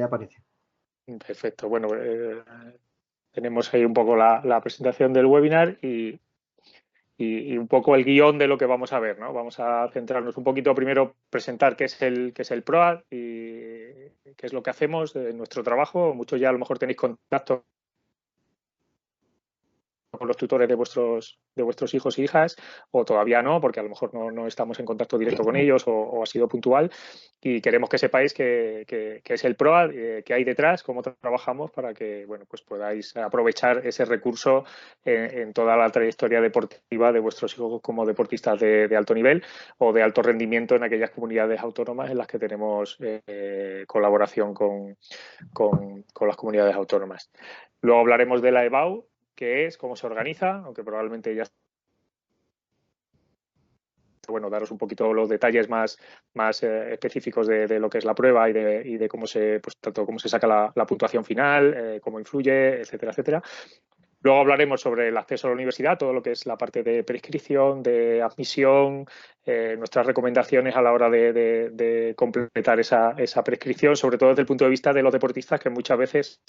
ya aparece. Perfecto. Bueno, tenemos ahí un poco la presentación del webinar y un poco el guión de lo que vamos a ver, ¿no? Vamos a centrarnos un poquito primero, presentar qué es el PROAD y qué es lo que hacemos en nuestro trabajo. Muchos ya a lo mejor tenéis contacto con los tutores de vuestros hijos e hijas, o todavía no, porque a lo mejor no estamos en contacto directo con ellos o ha sido puntual, y queremos que sepáis que es el PROAD, qué hay detrás, cómo trabajamos para que bueno, pues podáis aprovechar ese recurso en toda la trayectoria deportiva de vuestros hijos como deportistas de alto nivel o de alto rendimiento en aquellas comunidades autónomas en las que tenemos colaboración con las comunidades autónomas. Luego hablaremos de la EBAU, qué es, cómo se organiza, aunque probablemente ya bueno, daros un poquito los detalles más específicos de lo que es la prueba y de cómo se, pues, tanto cómo se saca la puntuación final, cómo influye, etcétera, etcétera. Luego hablaremos sobre el acceso a la universidad, todo lo que es la parte de prescripción, de admisión, nuestras recomendaciones a la hora de completar esa prescripción, sobre todo desde el punto de vista de los deportistas que muchas veces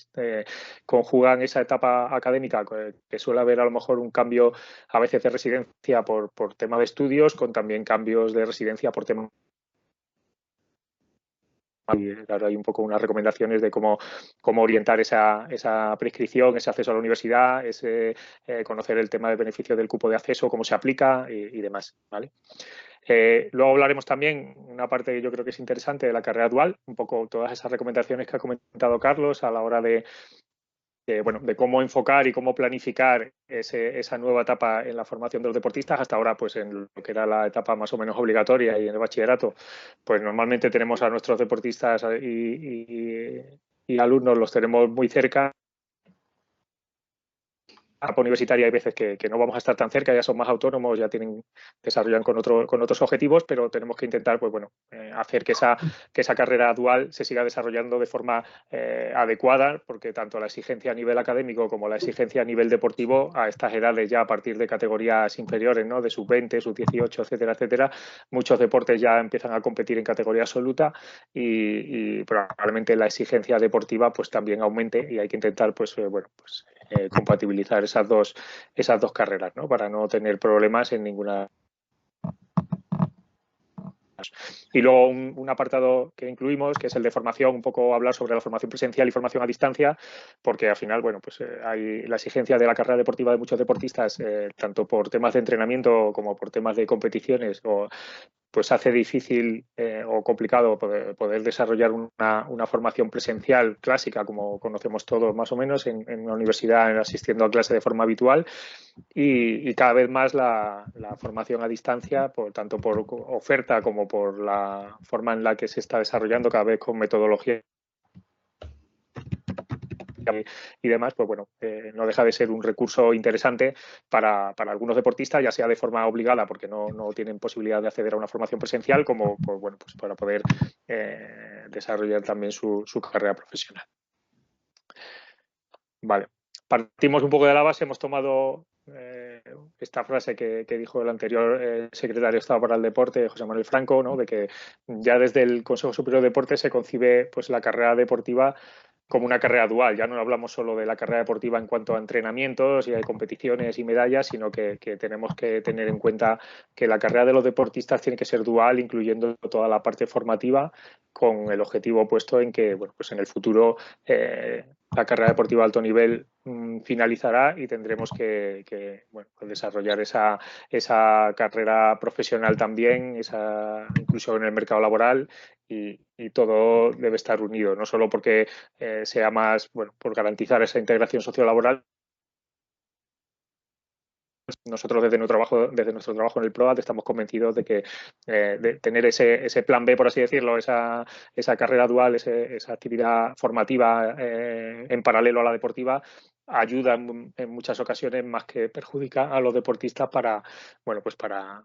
conjugan esa etapa académica, que suele haber a lo mejor un cambio a veces de residencia por tema de estudios, con también cambios de residencia por tema y dar ahí un poco unas recomendaciones de cómo orientar esa prescripción, ese acceso a la universidad, ese conocer el tema del beneficio del cupo de acceso, cómo se aplica y demás, ¿vale? Luego hablaremos también una parte que yo creo que es interesante de la carrera dual, un poco todas esas recomendaciones que ha comentado Carlos a la hora de cómo enfocar y cómo planificar esa nueva etapa en la formación de los deportistas. Hasta ahora, pues en lo que era la etapa más o menos obligatoria y en el bachillerato, pues normalmente tenemos a nuestros deportistas y alumnos, los tenemos muy cerca. Etapa universitaria hay veces que no vamos a estar tan cerca, ya son más autónomos, ya desarrollan con otros objetivos, pero tenemos que intentar pues bueno, hacer que esa carrera dual se siga desarrollando de forma adecuada, porque tanto la exigencia a nivel académico como la exigencia a nivel deportivo a estas edades ya a partir de categorías inferiores, ¿no? De sub-20, sub-18, etcétera, etcétera, muchos deportes ya empiezan a competir en categoría absoluta y probablemente la exigencia deportiva pues también aumente y hay que intentar pues bueno, pues compatibilizar esas dos carreras, ¿no? Para no tener problemas en ninguna. Y luego un apartado que incluimos, que es el de formación, un poco hablar sobre la formación presencial y formación a distancia, porque al final, bueno, pues hay la exigencia de la carrera deportiva de muchos deportistas, tanto por temas de entrenamiento como por temas de competiciones pues hace difícil o complicado poder desarrollar una formación presencial clásica, como conocemos todos más o menos, en una universidad asistiendo a clase de forma habitual y cada vez más la formación a distancia, tanto por oferta como por la forma en la que se está desarrollando cada vez con metodología y demás, pues bueno, no deja de ser un recurso interesante para algunos deportistas, ya sea de forma obligada porque no tienen posibilidad de acceder a una formación presencial, como pues, bueno, pues para poder desarrollar también su carrera profesional. Vale, partimos un poco de la base, hemos tomado esta frase que dijo el anterior secretario de Estado para el Deporte, José Manuel Franco, ¿no? De que ya desde el Consejo Superior de Deportes se concibe pues la carrera deportiva como una carrera dual. Ya no hablamos solo de la carrera deportiva en cuanto a entrenamientos y hay competiciones y medallas, sino que tenemos que tener en cuenta que la carrera de los deportistas tiene que ser dual, incluyendo toda la parte formativa, con el objetivo puesto en que, bueno, pues en el futuro la carrera deportiva de alto nivel finalizará y tendremos que bueno, pues desarrollar esa carrera profesional también, esa inclusión en el mercado laboral y todo debe estar unido, no solo porque sea más, bueno, por garantizar esa integración sociolaboral. Nosotros desde nuestro trabajo en el PROAD estamos convencidos de que de tener ese plan B, por así decirlo, esa carrera dual, esa actividad formativa en paralelo a la deportiva, ayuda en muchas ocasiones más que perjudica a los deportistas para, bueno, pues para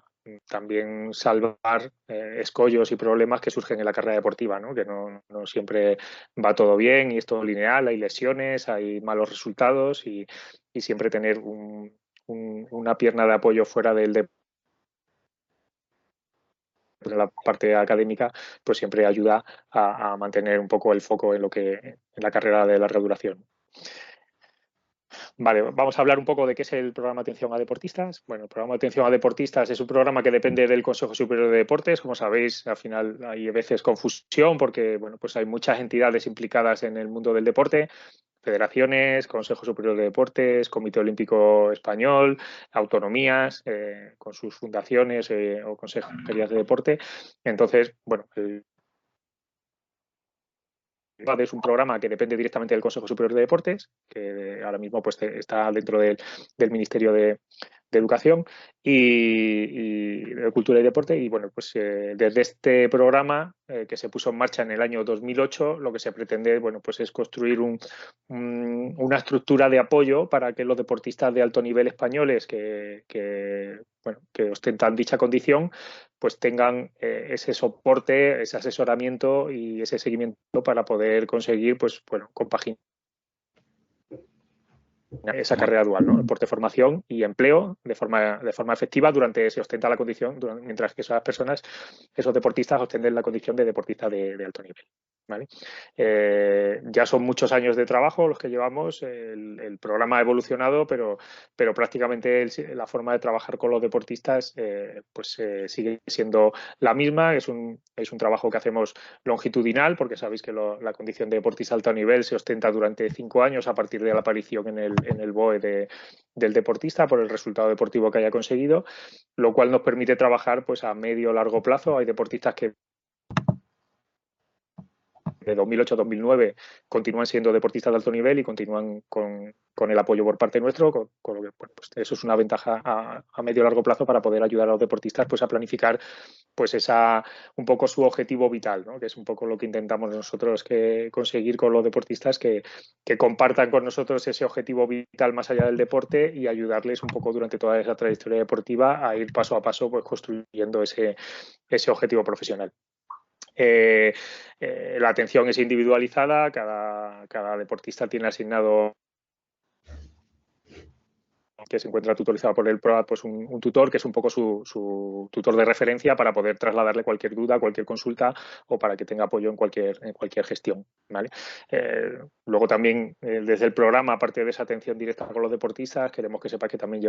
también salvar escollos y problemas que surgen en la carrera deportiva, ¿no? Que no siempre va todo bien y es todo lineal, hay lesiones, hay malos resultados y siempre tener una pierna de apoyo fuera del deporte en la parte académica, pues siempre ayuda a mantener un poco el foco en la carrera de larga duración. Vale, vamos a hablar un poco de qué es el programa de atención a deportistas. Bueno, el programa de atención a deportistas es un programa que depende del Consejo Superior de Deportes. Como sabéis, al final hay a veces confusión porque, bueno, pues hay muchas entidades implicadas en el mundo del deporte: federaciones, Consejo Superior de Deportes, Comité Olímpico Español, autonomías, con sus fundaciones o consejerías de deporte. Entonces, bueno, es un programa que depende directamente del Consejo Superior de Deportes, que ahora mismo pues, está dentro del Ministerio de Educación y de Cultura y Deporte. Y bueno, pues desde este programa que se puso en marcha en el año 2008, lo que se pretende, bueno, pues es construir una estructura de apoyo para que los deportistas de alto nivel españoles que ostentan dicha condición, pues tengan ese soporte, ese asesoramiento y ese seguimiento para poder conseguir, pues bueno, compaginar esa carrera dual, ¿no? Deporte, formación y empleo de forma efectiva durante se ostenta la condición, mientras que esas personas, esos deportistas, ostenten la condición de deportista de alto nivel. ¿Vale? Ya son muchos años de trabajo los que llevamos. El programa ha evolucionado, pero prácticamente la forma de trabajar con los deportistas sigue siendo la misma. Es un trabajo que hacemos longitudinal, porque sabéis que la condición de deportista alto nivel se ostenta durante 5 años a partir de la aparición en el BOE del deportista por el resultado deportivo que haya conseguido, lo cual nos permite trabajar pues a medio o largo plazo. Hay deportistas que de 2008 a 2009 continúan siendo deportistas de alto nivel y continúan con el apoyo por parte nuestro, con lo que bueno, pues eso es una ventaja a medio o largo plazo para poder ayudar a los deportistas pues a planificar pues un poco su objetivo vital, ¿no? Que es un poco lo que intentamos nosotros conseguir con los deportistas, que compartan con nosotros ese objetivo vital más allá del deporte y ayudarles un poco durante toda esa trayectoria deportiva a ir paso a paso pues construyendo ese objetivo profesional. La atención es individualizada, cada deportista tiene asignado, que se encuentra tutorizado por el PROAD, pues un tutor que es un poco su tutor de referencia para poder trasladarle cualquier duda, cualquier consulta o para que tenga apoyo en cualquier gestión. ¿Vale? Luego también desde el programa, aparte de esa atención directa con los deportistas, queremos que sepa que también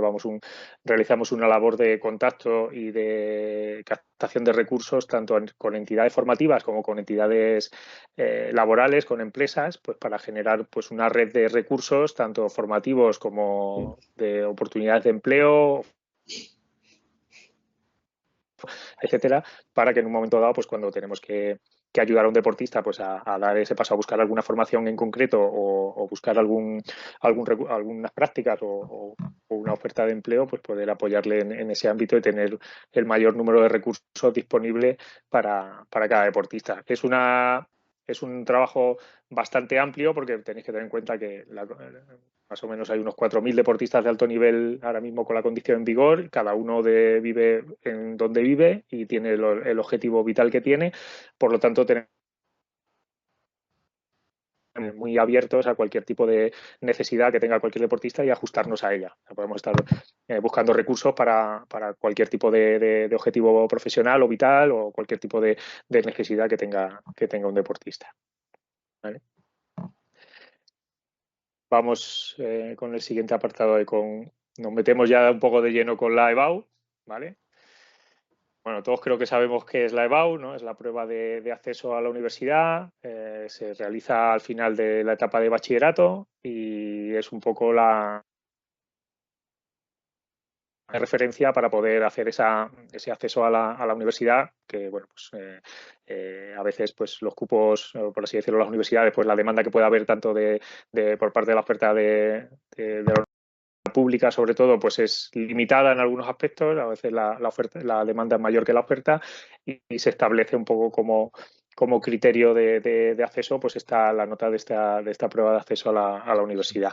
realizamos una labor de contacto y de captación de recursos tanto con entidades formativas como con entidades laborales, con empresas, pues para generar pues una red de recursos tanto formativos como de oportunidades de empleo, etcétera, para que en un momento dado, pues cuando tenemos que ayudar a un deportista pues a dar ese paso, a buscar alguna formación en concreto o buscar algunas prácticas o una oferta de empleo, pues poder apoyarle en ese ámbito y tener el mayor número de recursos disponible para cada deportista. Es un trabajo bastante amplio porque tenéis que tener en cuenta que más o menos hay unos 4.000 deportistas de alto nivel ahora mismo con la condición en vigor, cada uno vive en donde vive y tiene el objetivo vital que tiene, por lo tanto tenemos muy abiertos a cualquier tipo de necesidad que tenga cualquier deportista y ajustarnos a ella. Podemos estar buscando recursos para cualquier tipo de objetivo profesional o vital o cualquier tipo de necesidad que tenga un deportista. ¿Vale? Vamos con el siguiente apartado. Nos metemos ya un poco de lleno con la EBAU, ¿vale? Bueno, todos creo que sabemos qué es la EBAU, ¿no? Es la prueba de acceso a la universidad, se realiza al final de la etapa de bachillerato y es un poco la referencia para poder hacer ese acceso a la universidad, que bueno, pues a veces pues los cupos, por así decirlo, las universidades, pues la demanda que pueda haber tanto por parte de la oferta de la pública, sobre todo, pues es limitada en algunos aspectos. A veces la demanda es mayor que la oferta y se establece un poco como criterio de acceso, pues está la nota de esta prueba de acceso a la universidad.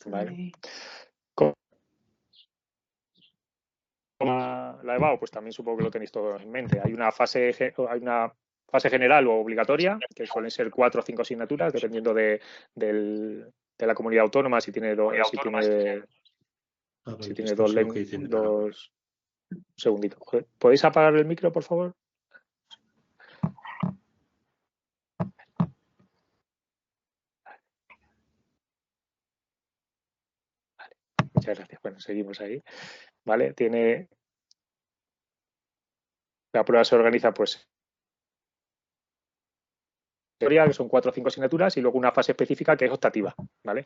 Vale. La EBAU, pues también supongo que lo tenéis todos en mente. Hay una fase general o obligatoria, que suelen ser 4 o 5 asignaturas, dependiendo de la comunidad autónoma, si tiene Si tiene dos segunditos. ¿Podéis apagar el micro, por favor? Vale. Muchas gracias. Bueno, seguimos ahí. ¿Vale? La prueba se organiza, pues, que son 4 o 5 asignaturas, y luego una fase específica que es optativa, ¿vale?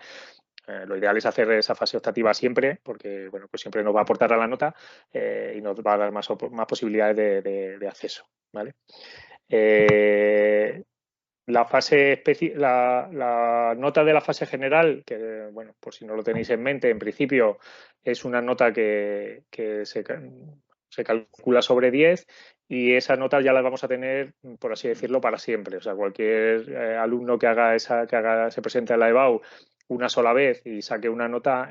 Lo ideal es hacer esa fase optativa siempre, porque bueno, pues siempre nos va a aportar a la nota y nos va a dar más posibilidades de acceso, ¿vale? La nota de la fase general, que bueno, por si no lo tenéis en mente, en principio es una nota que se calcula sobre 10, y esa nota ya la vamos a tener, por así decirlo, para siempre. O sea, cualquier alumno que se presente a la EBAU una sola vez y saque una nota,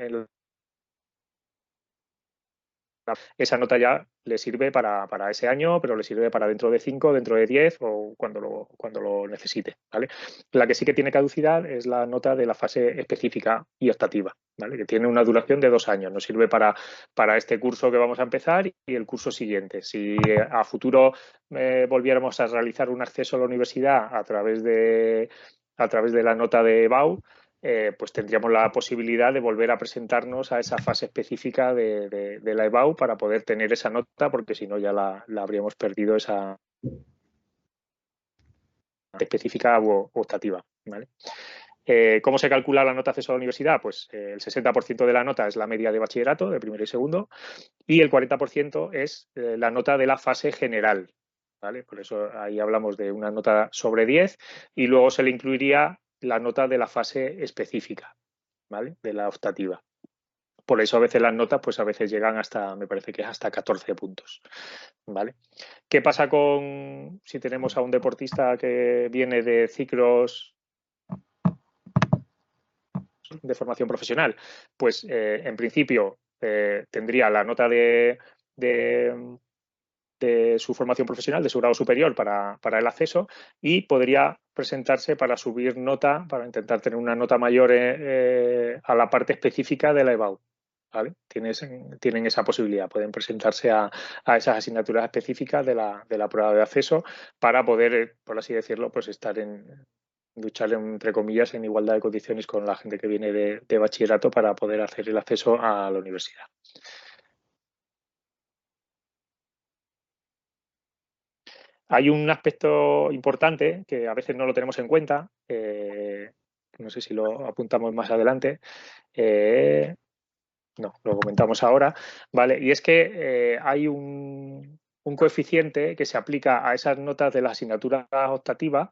esa nota ya le sirve para ese año, pero le sirve para dentro de 5, dentro de 10 o cuando lo necesite, ¿vale? La que sí que tiene caducidad es la nota de la fase específica y optativa, ¿vale? Que tiene una duración de 2 años. Nos sirve para este curso que vamos a empezar y el curso siguiente. Si a futuro volviéramos a realizar un acceso a la universidad a través de la nota de BAU, pues tendríamos la posibilidad de volver a presentarnos a esa fase específica de la EBAU para poder tener esa nota, porque si no ya la habríamos perdido, esa específica u optativa, ¿vale? ¿Cómo se calcula la nota de acceso a la universidad? Pues el 60% de la nota es la media de bachillerato, de primero y segundo, y el 40% es la nota de la fase general, ¿vale? Por eso ahí hablamos de una nota sobre 10, y luego se le incluiría la nota de la fase específica, ¿vale? De la optativa. Por eso a veces las notas, pues a veces llegan hasta, me parece que es hasta 14 puntos, ¿vale? ¿Qué pasa si tenemos a un deportista que viene de ciclos de formación profesional? Pues en principio tendría la nota de su formación profesional, de su grado superior para el acceso, y podría presentarse para subir nota, para intentar tener una nota mayor a la parte específica de la EBAU. ¿Vale? Tienen esa posibilidad, pueden presentarse a esas asignaturas específicas de la prueba de acceso para poder, por así decirlo, pues luchar, entre comillas, en igualdad de condiciones con la gente que viene de bachillerato para poder hacer el acceso a la universidad. Hay un aspecto importante que a veces no lo tenemos en cuenta, no sé si lo apuntamos más adelante, no, lo comentamos ahora, ¿vale? Y es que hay un coeficiente que se aplica a esas notas de las asignaturas optativas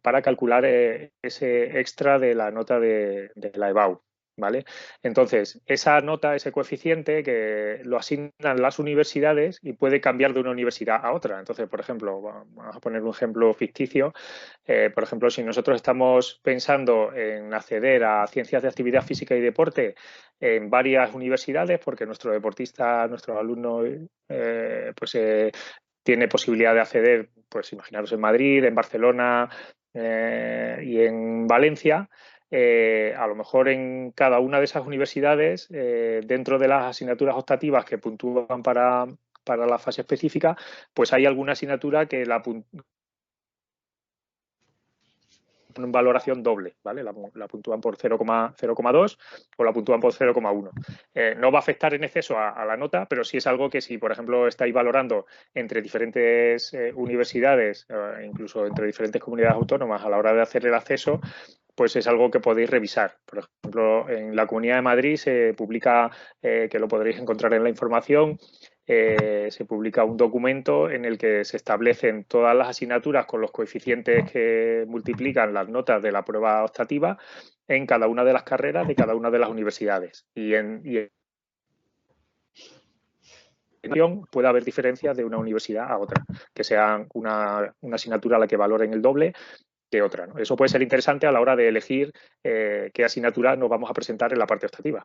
para calcular ese extra de la nota de la EBAU, ¿vale? Entonces, esa nota, ese coeficiente, que lo asignan las universidades y puede cambiar de una universidad a otra. Entonces, por ejemplo, vamos a poner un ejemplo ficticio. Por ejemplo, si nosotros estamos pensando en acceder a ciencias de actividad física y deporte en varias universidades, porque nuestro deportista, nuestro alumno, tiene posibilidad de acceder, pues imaginaros, en Madrid, en Barcelona y en Valencia. A lo mejor en cada una de esas universidades, dentro de las asignaturas optativas que puntúan para la fase específica, pues hay alguna asignatura que la ponen valoración doble, ¿vale? La puntúan por 0,2 o la puntúan por 0,1. No va a afectar en exceso a la nota, pero sí es algo que si, por ejemplo, estáis valorando entre diferentes universidades, incluso entre diferentes comunidades autónomas a la hora de hacer el acceso, pues es algo que podéis revisar. Por ejemplo, en la Comunidad de Madrid se publica, que lo podréis encontrar en la información, se publica un documento en el que se establecen todas las asignaturas con los coeficientes que multiplican las notas de la prueba optativa en cada una de las carreras de cada una de las universidades. Y en puede haber diferencias de una universidad a otra, que sea una asignatura a la que valoren el doble que otra, ¿no? Eso puede ser interesante a la hora de elegir qué asignatura nos vamos a presentar en la parte optativa.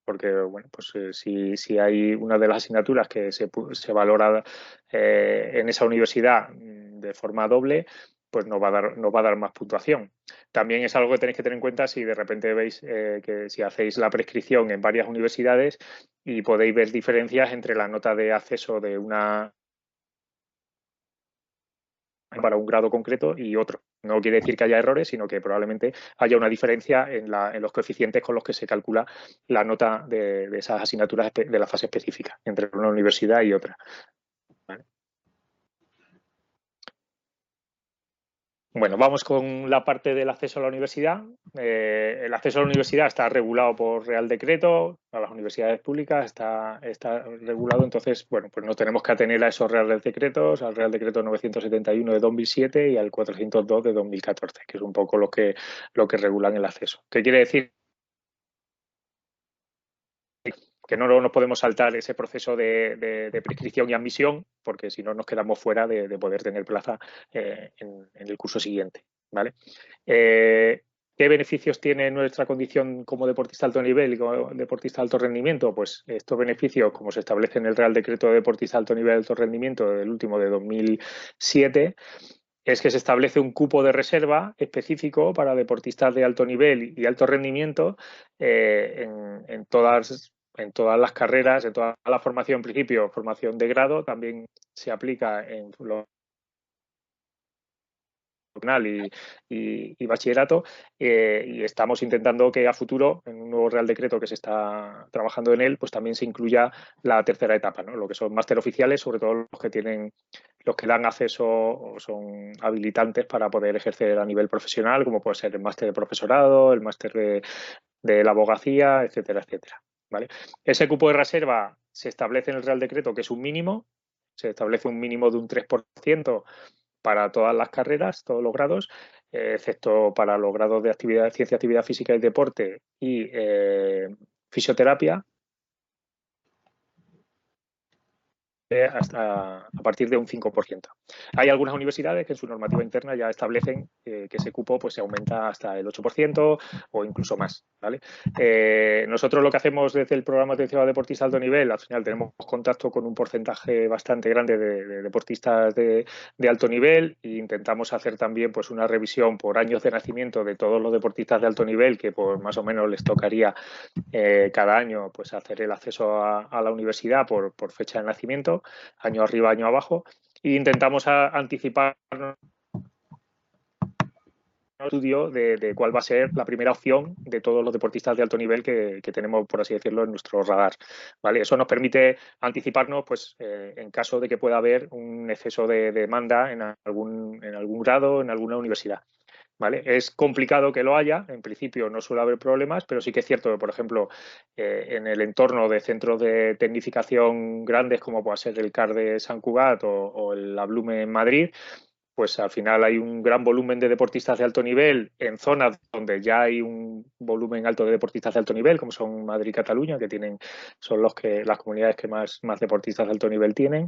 Porque, bueno, pues si hay una de las asignaturas que se valora en esa universidad de forma doble, pues nos va a dar más puntuación. También es algo que tenéis que tener en cuenta si de repente veis que si hacéis la prescripción en varias universidades y podéis ver diferencias entre la nota de acceso de una para un grado concreto y otro. No quiere decir que haya errores, sino que probablemente haya una diferencia en los coeficientes con los que se calcula la nota de esas asignaturas de la fase específica entre una universidad y otra. ¿Vale? Bueno, vamos con la parte del acceso a la universidad. El acceso a la universidad está regulado por Real Decreto, a las universidades públicas está regulado, entonces, bueno, pues nos tenemos que atener a esos Reales Decretos, al Real Decreto 971 de 2007 y al 402 de 2014, que es un poco lo que regulan el acceso. ¿Qué quiere decir? Que no nos podemos saltar ese proceso de prescripción y admisión, porque si no nos quedamos fuera de poder tener plaza en el curso siguiente. ¿Vale? ¿Qué beneficios tiene nuestra condición como deportista de alto nivel y como deportista de alto rendimiento? Pues estos beneficios, como se establece en el Real Decreto de Deportista de Alto Nivel y Alto Rendimiento, el último de 2007, es que se establece un cupo de reserva específico para deportistas de alto nivel y alto rendimiento en todas las carreras, en toda la formación, en principio, formación de grado, también se aplica en los y bachillerato y estamos intentando que a futuro, en un nuevo Real Decreto que se está trabajando en él, pues también se incluya la tercera etapa, ¿no? Lo que son máster oficiales, sobre todo los que dan acceso o son habilitantes para poder ejercer a nivel profesional, como puede ser el máster de profesorado, el máster de la abogacía, etcétera, etcétera. ¿Vale? Ese cupo de reserva se establece en el Real Decreto, que es un mínimo, se establece un mínimo de un 3% para todas las carreras, todos los grados, excepto para los grados de ciencia, actividad física y deporte y fisioterapia, hasta a partir de un 5%. Hay algunas universidades que en su normativa interna ya establecen que ese cupo pues, se aumenta hasta el 8% o incluso más. ¿Vale? Nosotros lo que hacemos desde el programa de atención a deportistas de alto nivel, al final tenemos contacto con un porcentaje bastante grande de deportistas de alto nivel e intentamos hacer también pues, una revisión por años de nacimiento de todos los deportistas de alto nivel que pues, más o menos les tocaría cada año pues hacer el acceso a la universidad por fecha de nacimiento, año arriba, año abajo, e intentamos anticiparnos un estudio de cuál va a ser la primera opción de todos los deportistas de alto nivel que tenemos, por así decirlo, en nuestro radar. ¿Vale? Eso nos permite anticiparnos pues, en caso de que pueda haber un exceso de demanda en algún grado, en alguna universidad. ¿Vale? Es complicado que lo haya, en principio no suele haber problemas, pero sí que es cierto que, por ejemplo, en el entorno de centros de tecnificación grandes como puede ser el CAR de San Cugat o el Ablume en Madrid, pues al final hay un gran volumen de deportistas de alto nivel en zonas donde ya hay un volumen alto de deportistas de alto nivel, como son Madrid y Cataluña, que son las comunidades que más deportistas de alto nivel tienen.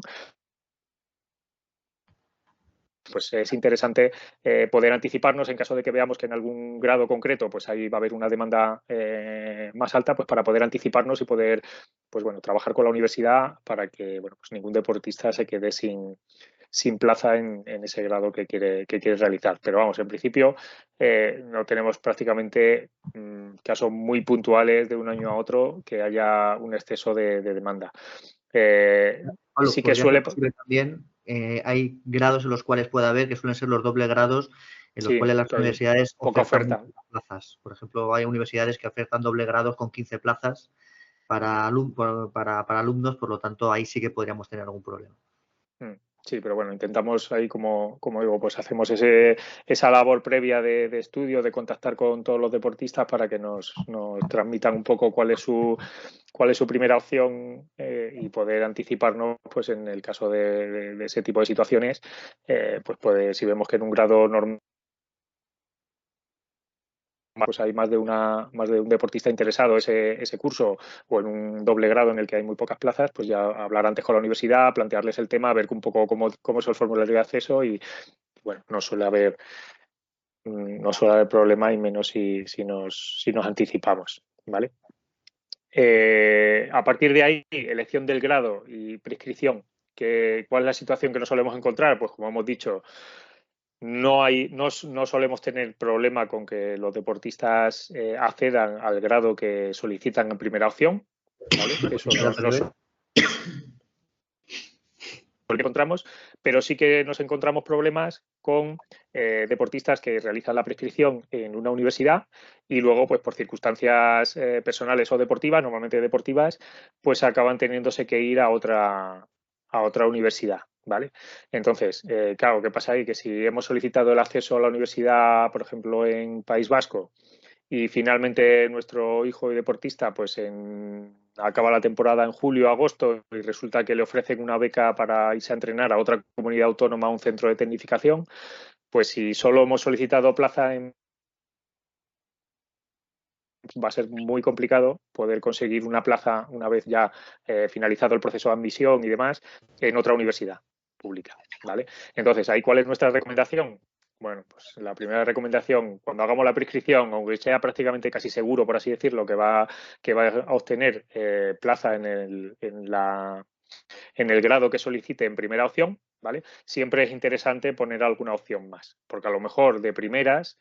Pues es interesante poder anticiparnos en caso de que veamos que en algún grado concreto pues ahí va a haber una demanda más alta, pues para poder anticiparnos y poder pues bueno, trabajar con la universidad para que bueno, pues ningún deportista se quede sin plaza en ese grado que quiere realizar. Pero vamos, en principio no tenemos prácticamente casos muy puntuales de un año a otro que haya un exceso de demanda. Pablo, Sí que podría ser suele... posible también, hay grados en los cuales puede haber, que suelen ser los doble grados, en los Sí, cuales las que hay universidades poca ofertan oferta. muchas plazas. Por ejemplo, hay universidades que ofertan doble grados con 15 plazas para alumnos, por lo tanto, ahí sí que podríamos tener algún problema. Sí, pero bueno, intentamos ahí, como digo, pues hacemos esa labor previa de estudio, de contactar con todos los deportistas para que nos transmitan un poco cuál es su primera opción y poder anticiparnos, pues en el caso de ese tipo de situaciones, si vemos que en un grado normal pues hay más de un deportista interesado ese curso o en un doble grado en el que hay muy pocas plazas, pues ya hablar antes con la universidad, plantearles el tema, ver un poco cómo es el formulario de acceso y bueno, no suele haber problema y menos si nos anticipamos, ¿vale? A partir de ahí, elección del grado y prescripción. ¿Cuál es la situación que nos solemos encontrar? Pues como hemos dicho, no solemos tener problema con que los deportistas accedan al grado que solicitan en primera opción, ¿vale? Eso no encontramos, pero sí que nos encontramos problemas con deportistas que realizan la prescripción en una universidad y luego, pues por circunstancias personales o deportivas, normalmente deportivas, pues acaban teniéndose que ir a otra universidad, ¿vale? Entonces, claro, ¿qué pasa ahí? Que si hemos solicitado el acceso a la universidad, por ejemplo, en País Vasco, y finalmente nuestro hijo deportista pues acaba la temporada en julio, agosto y resulta que le ofrecen una beca para irse a entrenar a otra comunidad autónoma, a un centro de tecnificación, pues si solo hemos solicitado plaza va a ser muy complicado poder conseguir una plaza una vez ya finalizado el proceso de admisión y demás en otra universidad pública, ¿vale? Entonces, ¿ahí cuál es nuestra recomendación? Bueno, pues la primera recomendación, cuando hagamos la prescripción, aunque sea prácticamente casi seguro, por así decirlo, que va a obtener plaza en el grado que solicite en primera opción, ¿vale? Siempre es interesante poner alguna opción más, porque a lo mejor de primeras,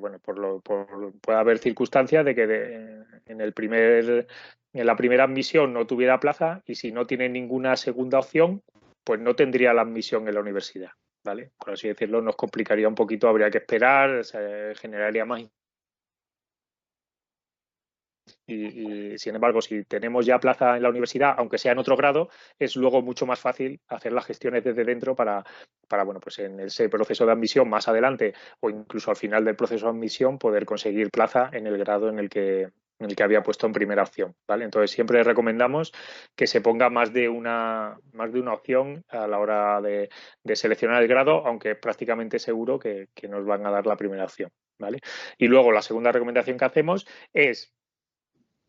bueno, puede haber circunstancias de que en la primera admisión no tuviera plaza y si no tiene ninguna segunda opción, pues no tendría la admisión en la universidad, ¿vale? Por así decirlo, nos complicaría un poquito, habría que esperar, se generaría más. Y, sin embargo, si tenemos ya plaza en la universidad, aunque sea en otro grado, es luego mucho más fácil hacer las gestiones desde dentro bueno, pues en ese proceso de admisión más adelante o incluso al final del proceso de admisión poder conseguir plaza en el grado en el que había puesto en primera opción, ¿vale? Entonces siempre recomendamos que se ponga más de una opción a la hora de seleccionar el grado, aunque es prácticamente seguro que nos van a dar la primera opción, ¿vale? Y luego la segunda recomendación que hacemos es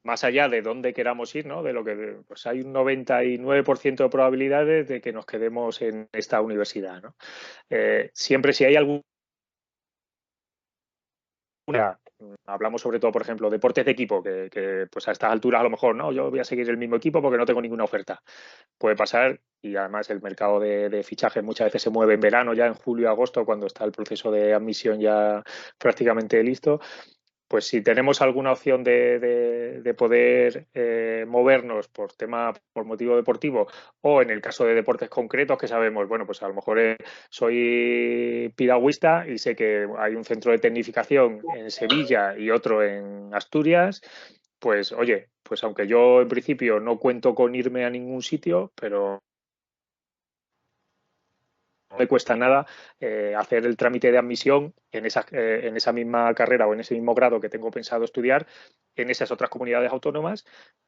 más allá de dónde queramos ir, ¿no? De lo que pues hay un 99% de probabilidades de que nos quedemos en esta universidad, ¿no? Siempre si hay alguna, hablamos sobre todo, por ejemplo, deportes de equipo, que pues a estas alturas a lo mejor, no, yo voy a seguir el mismo equipo porque no tengo ninguna oferta. Puede pasar y además el mercado de fichajes muchas veces se mueve en verano, ya en julio, agosto, cuando está el proceso de admisión ya prácticamente listo. Pues si tenemos alguna opción de poder movernos por motivo deportivo o en el caso de deportes concretos que sabemos, bueno, pues a lo mejor soy piragüista y sé que hay un centro de tecnificación en Sevilla y otro en Asturias, pues oye, pues aunque yo en principio no cuento con irme a ningún sitio, pero no me cuesta nada hacer el trámite de admisión en esa misma carrera o en ese mismo grado que tengo pensado estudiar en esas otras comunidades autónomas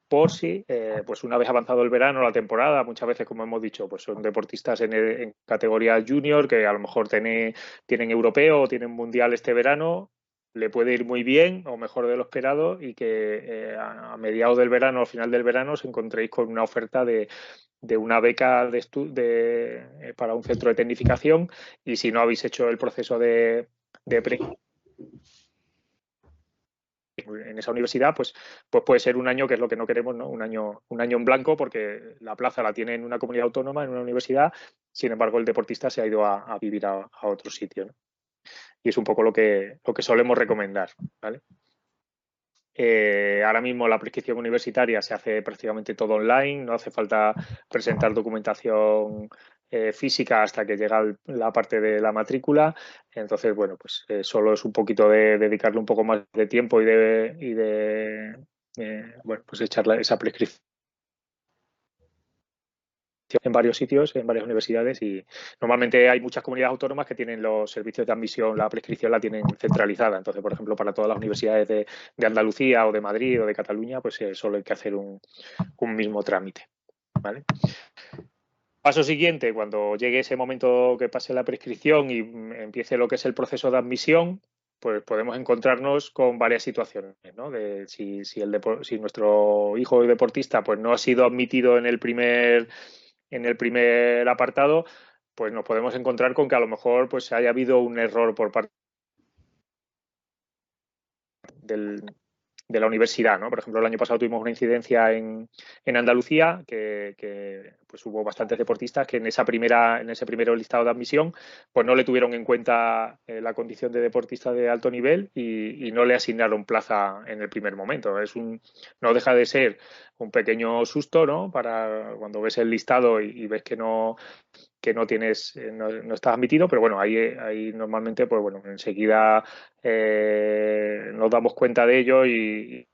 por si, pues una vez avanzado el verano, la temporada, muchas veces, como hemos dicho, pues son deportistas en categoría junior que a lo mejor tienen europeo o tienen mundial este verano, le puede ir muy bien o mejor de lo esperado y que a mediados del verano o al final del verano os encontréis con una oferta de una beca para un centro de tecnificación y si no habéis hecho el proceso en esa universidad, pues puede ser un año, que es lo que no queremos, ¿no? Un año en blanco, porque la plaza la tiene en una comunidad autónoma, en una universidad, sin embargo, el deportista se ha ido a vivir a otro sitio, ¿no? Y es un poco lo que solemos recomendar, ¿vale? Ahora mismo la prescripción universitaria se hace prácticamente todo online, no hace falta presentar documentación física hasta que llega la parte de la matrícula. Entonces, bueno, pues solo es un poquito de dedicarle un poco más de tiempo bueno, pues echar esa prescripción en varios sitios, en varias universidades y normalmente hay muchas comunidades autónomas que tienen los servicios de admisión, la prescripción la tienen centralizada. Entonces, por ejemplo, para todas las universidades de Andalucía o de Madrid o de Cataluña, pues solo hay que hacer un mismo trámite, ¿vale? Paso siguiente, cuando llegue ese momento que pase la prescripción y empiece lo que es el proceso de admisión, pues podemos encontrarnos con varias situaciones, ¿no? Si nuestro hijo deportista pues no ha sido admitido en el primer apartado, pues nos podemos encontrar con que a lo mejor pues haya habido un error por parte la universidad, ¿no? Por ejemplo, el año pasado tuvimos una incidencia en Andalucía que pues hubo bastantes deportistas que en ese primer listado de admisión pues no le tuvieron en cuenta la condición de deportista de alto nivel y no le asignaron plaza en el primer momento. No deja de ser un pequeño susto, ¿no? Para cuando ves el listado y ves que no tienes, no estás admitido, pero bueno, ahí normalmente, pues bueno, enseguida nos damos cuenta de ello y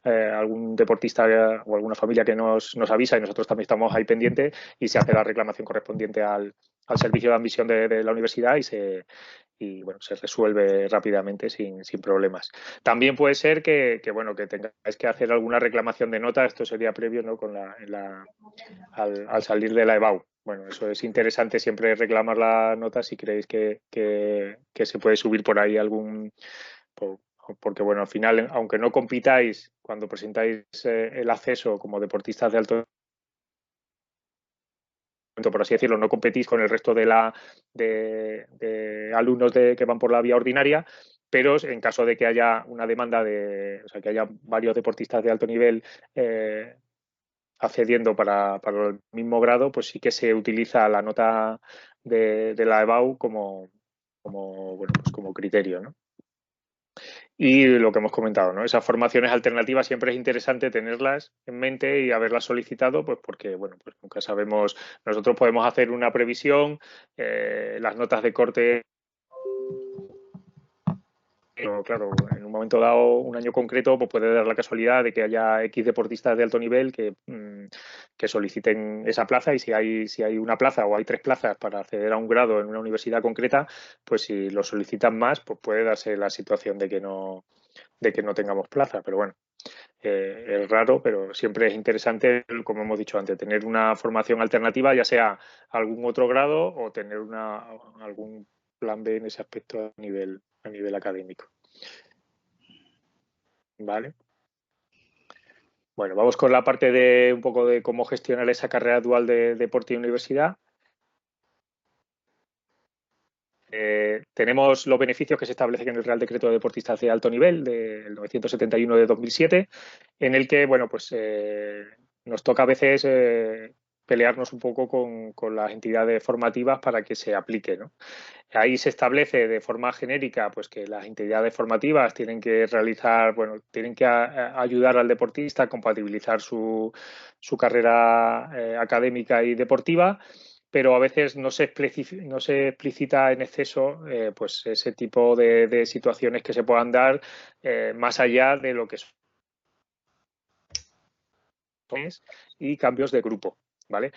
algún deportista o alguna familia que nos avisa y nosotros también estamos ahí pendientes y se hace la reclamación correspondiente al servicio de admisión de la universidad y bueno, se resuelve rápidamente sin problemas. También puede ser que tengáis que hacer alguna reclamación de nota, esto sería previo, ¿no? Al salir de la EBAU. Bueno, eso es interesante siempre reclamar la nota si creéis que se puede subir por ahí porque bueno, al final, aunque no compitáis cuando presentáis el acceso como deportistas de alto por así decirlo, no competís con el resto de alumnos que van por la vía ordinaria, pero en caso de que haya una demanda o sea, que haya varios deportistas de alto nivel accediendo para el mismo grado, pues sí que se utiliza la nota de la EBAU como criterio, ¿no? Y lo que hemos comentado, ¿no? Esas formaciones alternativas siempre es interesante tenerlas en mente y haberlas solicitado, pues porque, bueno, pues nunca sabemos, nosotros podemos hacer una previsión, las notas de corte, pero claro, en un momento dado, un año concreto, pues puede dar la casualidad de que haya X deportistas de alto nivel que soliciten esa plaza y si hay una plaza o hay 3 plazas para acceder a un grado en una universidad concreta, pues si lo solicitan más, pues puede darse la situación de que no tengamos plaza, pero bueno, es raro, pero siempre es interesante, como hemos dicho antes, tener una formación alternativa, ya sea algún otro grado o tener algún plan B en ese aspecto a nivel académico. ¿Vale? Bueno, vamos con la parte de un poco de cómo gestionar esa carrera dual de deporte y universidad. Tenemos los beneficios que se establecen en el Real Decreto de Deportistas de Alto Nivel del 971 de 2007, en el que, bueno, pues nos toca a veces pelearnos un poco con las entidades formativas para que se aplique, ¿no? Ahí se establece de forma genérica pues que las entidades formativas tienen que tienen que ayudar al deportista a compatibilizar su carrera académica y deportiva, pero a veces no se explicita en exceso pues ese tipo de situaciones que se puedan dar más allá de lo que son y cambios de grupo, ¿vale?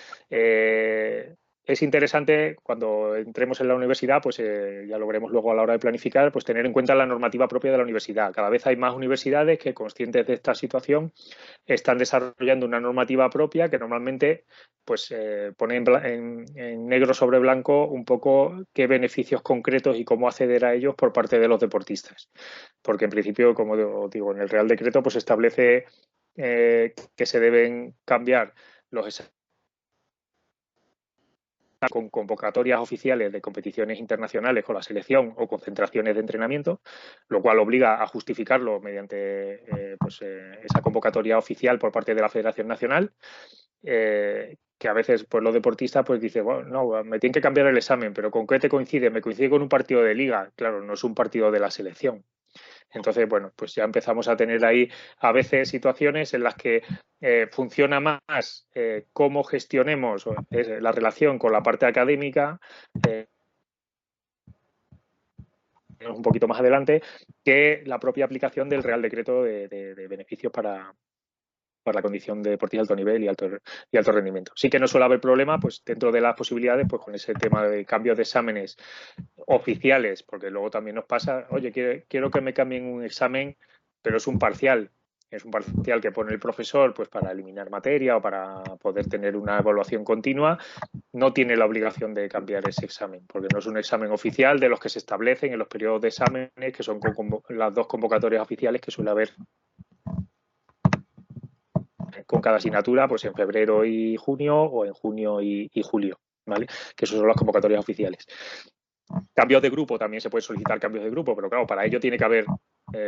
Es interesante cuando entremos en la universidad, pues ya lo veremos luego a la hora de planificar, pues tener en cuenta la normativa propia de la universidad. Cada vez hay más universidades que, conscientes de esta situación, están desarrollando una normativa propia que normalmente pues pone en negro sobre blanco un poco qué beneficios concretos y cómo acceder a ellos por parte de los deportistas. Porque en principio, como digo, en el Real Decreto pues establece que se deben cambiar los exámenes con convocatorias oficiales de competiciones internacionales con la selección o concentraciones de entrenamiento, lo cual obliga a justificarlo mediante esa convocatoria oficial por parte de la Federación Nacional, que a veces pues los deportistas pues dicen, bueno, no, me tienen que cambiar el examen, pero ¿con qué te coincide? Me coincide con un partido de liga. Claro, no es un partido de la selección. Entonces, bueno, pues ya empezamos a tener ahí a veces situaciones en las que funciona más cómo gestionemos la relación con la parte académica, un poquito más adelante, que la propia aplicación del Real Decreto de beneficios para la condición de deportista de alto nivel y alto rendimiento. Sí que no suele haber problema, pues dentro de las posibilidades, pues con ese tema de cambios de exámenes oficiales, porque luego también nos pasa, oye, quiero que me cambien un examen, pero es un parcial. Es un parcial que pone el profesor pues para eliminar materia o para poder tener una evaluación continua. No tiene la obligación de cambiar ese examen, porque no es un examen oficial de los que se establecen en los periodos de exámenes, que son las 2 convocatorias oficiales que suele haber con cada asignatura, pues en febrero y junio o en junio y julio, ¿vale? Que esas son las convocatorias oficiales. Cambios de grupo, también se puede solicitar cambios de grupo, pero claro, para ello tiene que haber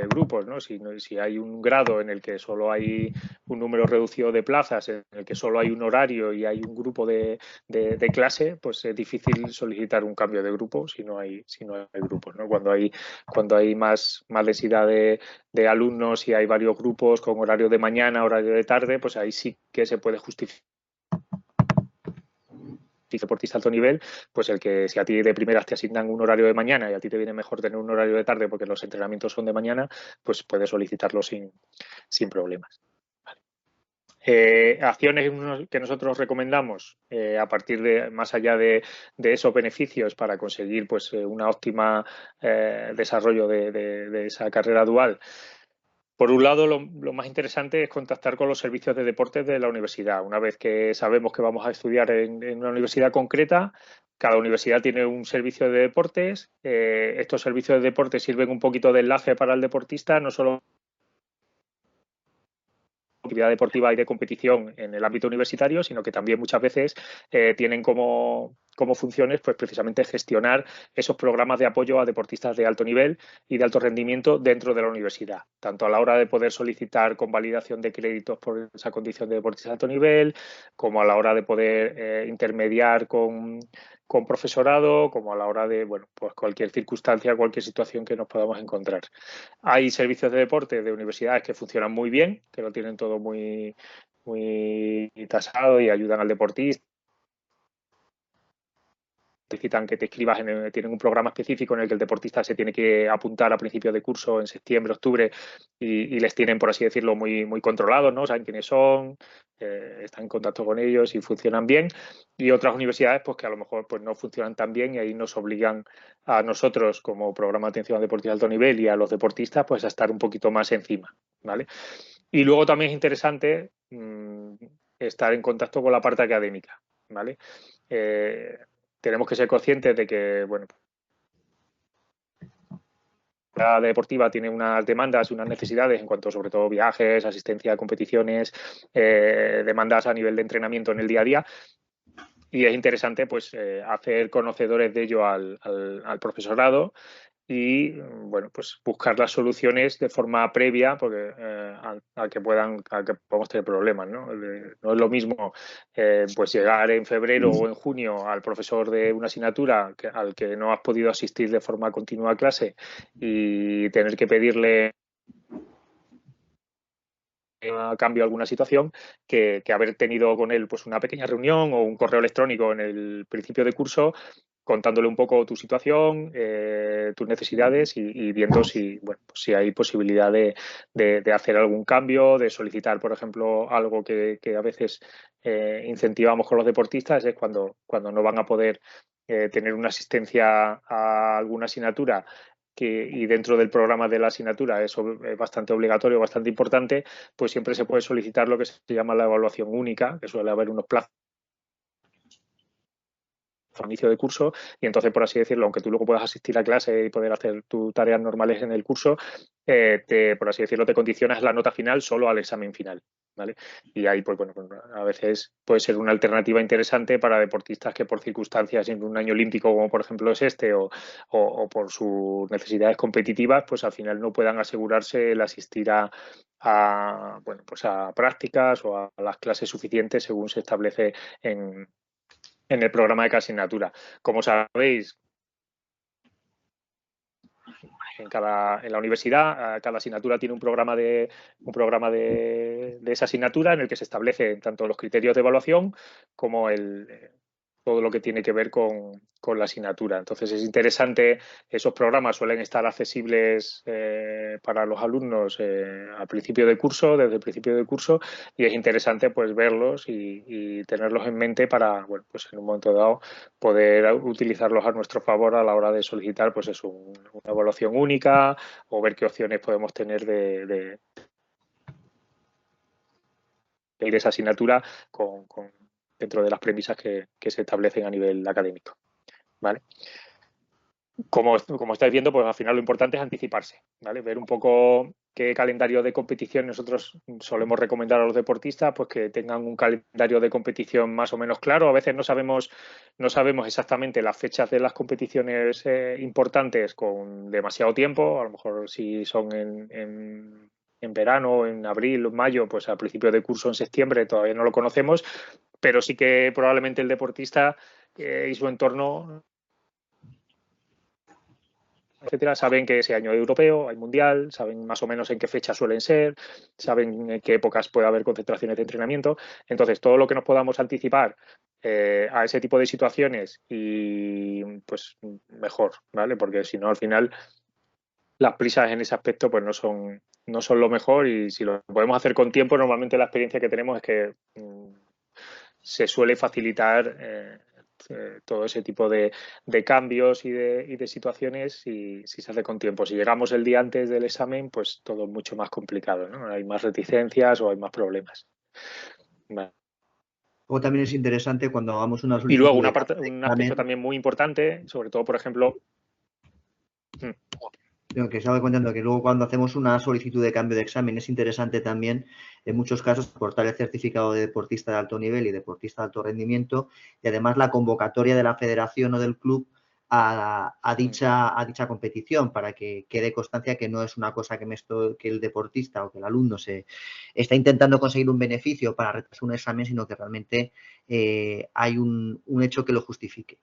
grupos, ¿no? Si hay un grado en el que solo hay un número reducido de plazas, en el que solo hay un horario y hay un grupo de clase, pues es difícil solicitar un cambio de grupo si no hay grupos, ¿no? Cuando hay más densidad de alumnos y hay varios grupos con horario de mañana, horario de tarde, pues ahí sí que se puede justificar deportista alto nivel, pues el que si a ti de primeras te asignan un horario de mañana y a ti te viene mejor tener un horario de tarde porque los entrenamientos son de mañana, pues puedes solicitarlo sin problemas. Acciones que nosotros recomendamos a partir de, más allá de esos beneficios para conseguir pues una óptima desarrollo de esa carrera dual. Por un lado, lo más interesante es contactar con los servicios de deportes de la universidad. Una vez que sabemos que vamos a estudiar en una universidad concreta, cada universidad tiene un servicio de deportes. Estos servicios de deportes sirven un poquito de enlace para el deportista, no solo actividad deportiva y de competición en el ámbito universitario, sino que también muchas veces tienen como funciones pues precisamente gestionar esos programas de apoyo a deportistas de alto nivel y de alto rendimiento dentro de la universidad, tanto a la hora de poder solicitar convalidación de créditos por esa condición de deportista de alto nivel, como a la hora de poder intermediar con profesorado, como a la hora de pues cualquier circunstancia, cualquier situación que nos podamos encontrar. Hay servicios de deporte de universidades que funcionan muy bien, que lo tienen todo muy tasado y ayudan al deportista. Solicitan que te inscribas, tienen un programa específico en el que el deportista se tiene que apuntar a principios de curso en septiembre, octubre y les tienen, por así decirlo, muy controlados, ¿no? Saben quiénes son, están en contacto con ellos y funcionan bien. Y otras universidades pues que a lo mejor pues no funcionan tan bien y ahí nos obligan a nosotros como programa de atención a deportistas de alto nivel y a los deportistas pues a estar un poquito más encima, ¿vale? Y luego también es interesante estar en contacto con la parte académica, ¿vale? Tenemos que ser conscientes de que, la deportiva tiene unas demandas, unas necesidades en cuanto sobre todo viajes, asistencia a competiciones, demandas a nivel de entrenamiento en el día a día. Y es interesante pues hacer conocedores de ello al profesorado y pues buscar las soluciones de forma previa porque a que podamos tener problemas, ¿no? No es lo mismo pues llegar en febrero o en junio al profesor de una asignatura al que no has podido asistir de forma continua a clase y tener que pedirle a cambio alguna situación que haber tenido con él pues una pequeña reunión o un correo electrónico en el principio de curso contándole un poco tu situación, tus necesidades y viendo si hay posibilidad de hacer algún cambio, de solicitar, por ejemplo, algo que a veces incentivamos con los deportistas, es cuando no van a poder tener una asistencia a alguna asignatura y dentro del programa de la asignatura eso es bastante obligatorio, bastante importante, pues siempre se puede solicitar lo que se llama la evaluación única, que suele haber unos plazos a inicio de curso y entonces, por así decirlo, aunque tú luego puedas asistir a clase y poder hacer tus tareas normales en el curso, por así decirlo, te condicionas la nota final solo al examen final, ¿vale? Y ahí, pues a veces puede ser una alternativa interesante para deportistas que por circunstancias en un año olímpico, como por ejemplo es este, o por sus necesidades competitivas, pues al final no puedan asegurarse el asistir a prácticas o a las clases suficientes según se establece en el programa de cada asignatura. Como sabéis, en la universidad, cada asignatura tiene un programa de esa asignatura en el que se establecen tanto los criterios de evaluación como todo lo que tiene que ver con la asignatura. Entonces es interesante, esos programas suelen estar accesibles para los alumnos al principio de curso, desde el principio del curso, y es interesante pues verlos y tenerlos en mente para, pues en un momento dado poder utilizarlos a nuestro favor a la hora de solicitar pues eso, una evaluación única o ver qué opciones podemos tener de esa asignatura dentro de las premisas que se establecen a nivel académico, ¿vale? Como estáis viendo, pues al final lo importante es anticiparse, ¿vale? Ver un poco qué calendario de competición nosotros solemos recomendar a los deportistas, pues que tengan un calendario de competición más o menos claro. A veces no sabemos exactamente las fechas de las competiciones importantes con demasiado tiempo. A lo mejor si son en verano, en abril o mayo, pues al principio de curso en septiembre todavía no lo conocemos, pero sí que probablemente el deportista y su entorno, etcétera, saben que ese año hay europeo, hay mundial, saben más o menos en qué fechas suelen ser, saben en qué épocas puede haber concentraciones de entrenamiento. Entonces, todo lo que nos podamos anticipar a ese tipo de situaciones y pues mejor, ¿vale? Porque si no, al final las prisas en ese aspecto pues no son lo mejor, y si lo podemos hacer con tiempo, normalmente la experiencia que tenemos es que se suele facilitar todo ese tipo de cambios y de situaciones si se hace con tiempo. Si llegamos el día antes del examen, pues todo es mucho más complicado, ¿no? Hay más reticencias o hay más problemas. Vale. Luego también es interesante cuando hagamos una Y luego solicitud de cambio de un aspecto examen, también muy importante, sobre todo, por ejemplo, lo que estaba contando, que luego cuando hacemos una solicitud de cambio de examen es interesante también, en muchos casos, aportar el certificado de deportista de alto nivel y deportista de alto rendimiento, y además la convocatoria de la federación o del club a dicha competición, para que quede constancia que no es una cosa que el deportista o que el alumno se está intentando conseguir un beneficio para retrasar un examen, sino que realmente hay un hecho que lo justifique.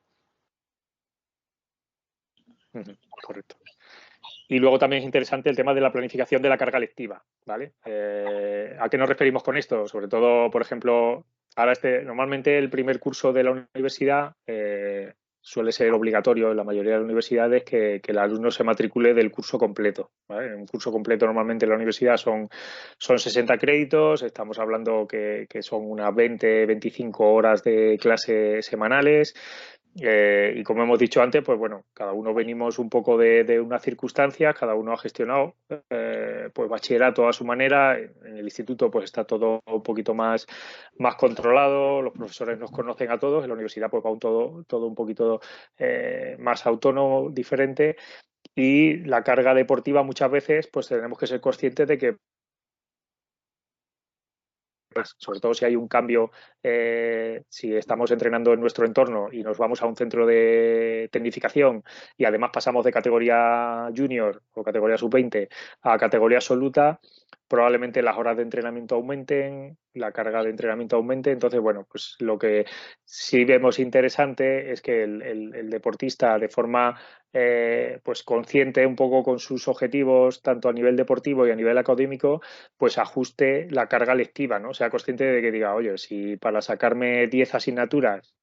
correcto. Y luego también es interesante el tema de la planificación de la carga lectiva, ¿vale? ¿A qué nos referimos con esto? Sobre todo, por ejemplo, ahora normalmente el primer curso de la universidad suele ser obligatorio en la mayoría de las universidades que el alumno se matricule del curso completo, ¿vale? Un curso completo normalmente en la universidad son 60 créditos, estamos hablando que son unas 20-25 horas de clase semanales. Y como hemos dicho antes, pues bueno, cada uno venimos un poco de unas circunstancias, cada uno ha gestionado pues bachillerato a su manera. En el instituto pues está todo un poquito más controlado, los profesores nos conocen a todos, en la universidad pues va todo un poquito más autónomo, diferente, y la carga deportiva muchas veces pues tenemos que ser conscientes de que sobre todo si hay un cambio, si estamos entrenando en nuestro entorno y nos vamos a un centro de tecnificación y además pasamos de categoría junior o categoría sub-20 a categoría absoluta, probablemente las horas de entrenamiento aumenten, la carga de entrenamiento aumente. Entonces, bueno, pues lo que sí vemos interesante es que el deportista, de forma pues consciente un poco con sus objetivos, tanto a nivel deportivo y a nivel académico, pues ajuste la carga lectiva, ¿no? Sea consciente de que diga, oye, si para sacarme 10 asignaturas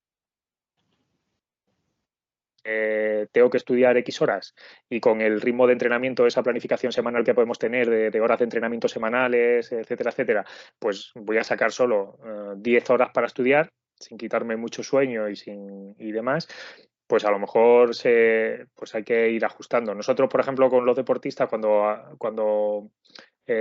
tengo que estudiar X horas, y con el ritmo de entrenamiento, esa planificación semanal que podemos tener de horas de entrenamiento semanales, etcétera, etcétera, pues voy a sacar solo 10 horas para estudiar, sin quitarme mucho sueño y demás, pues a lo mejor pues hay que ir ajustando. Nosotros, por ejemplo, con los deportistas, cuando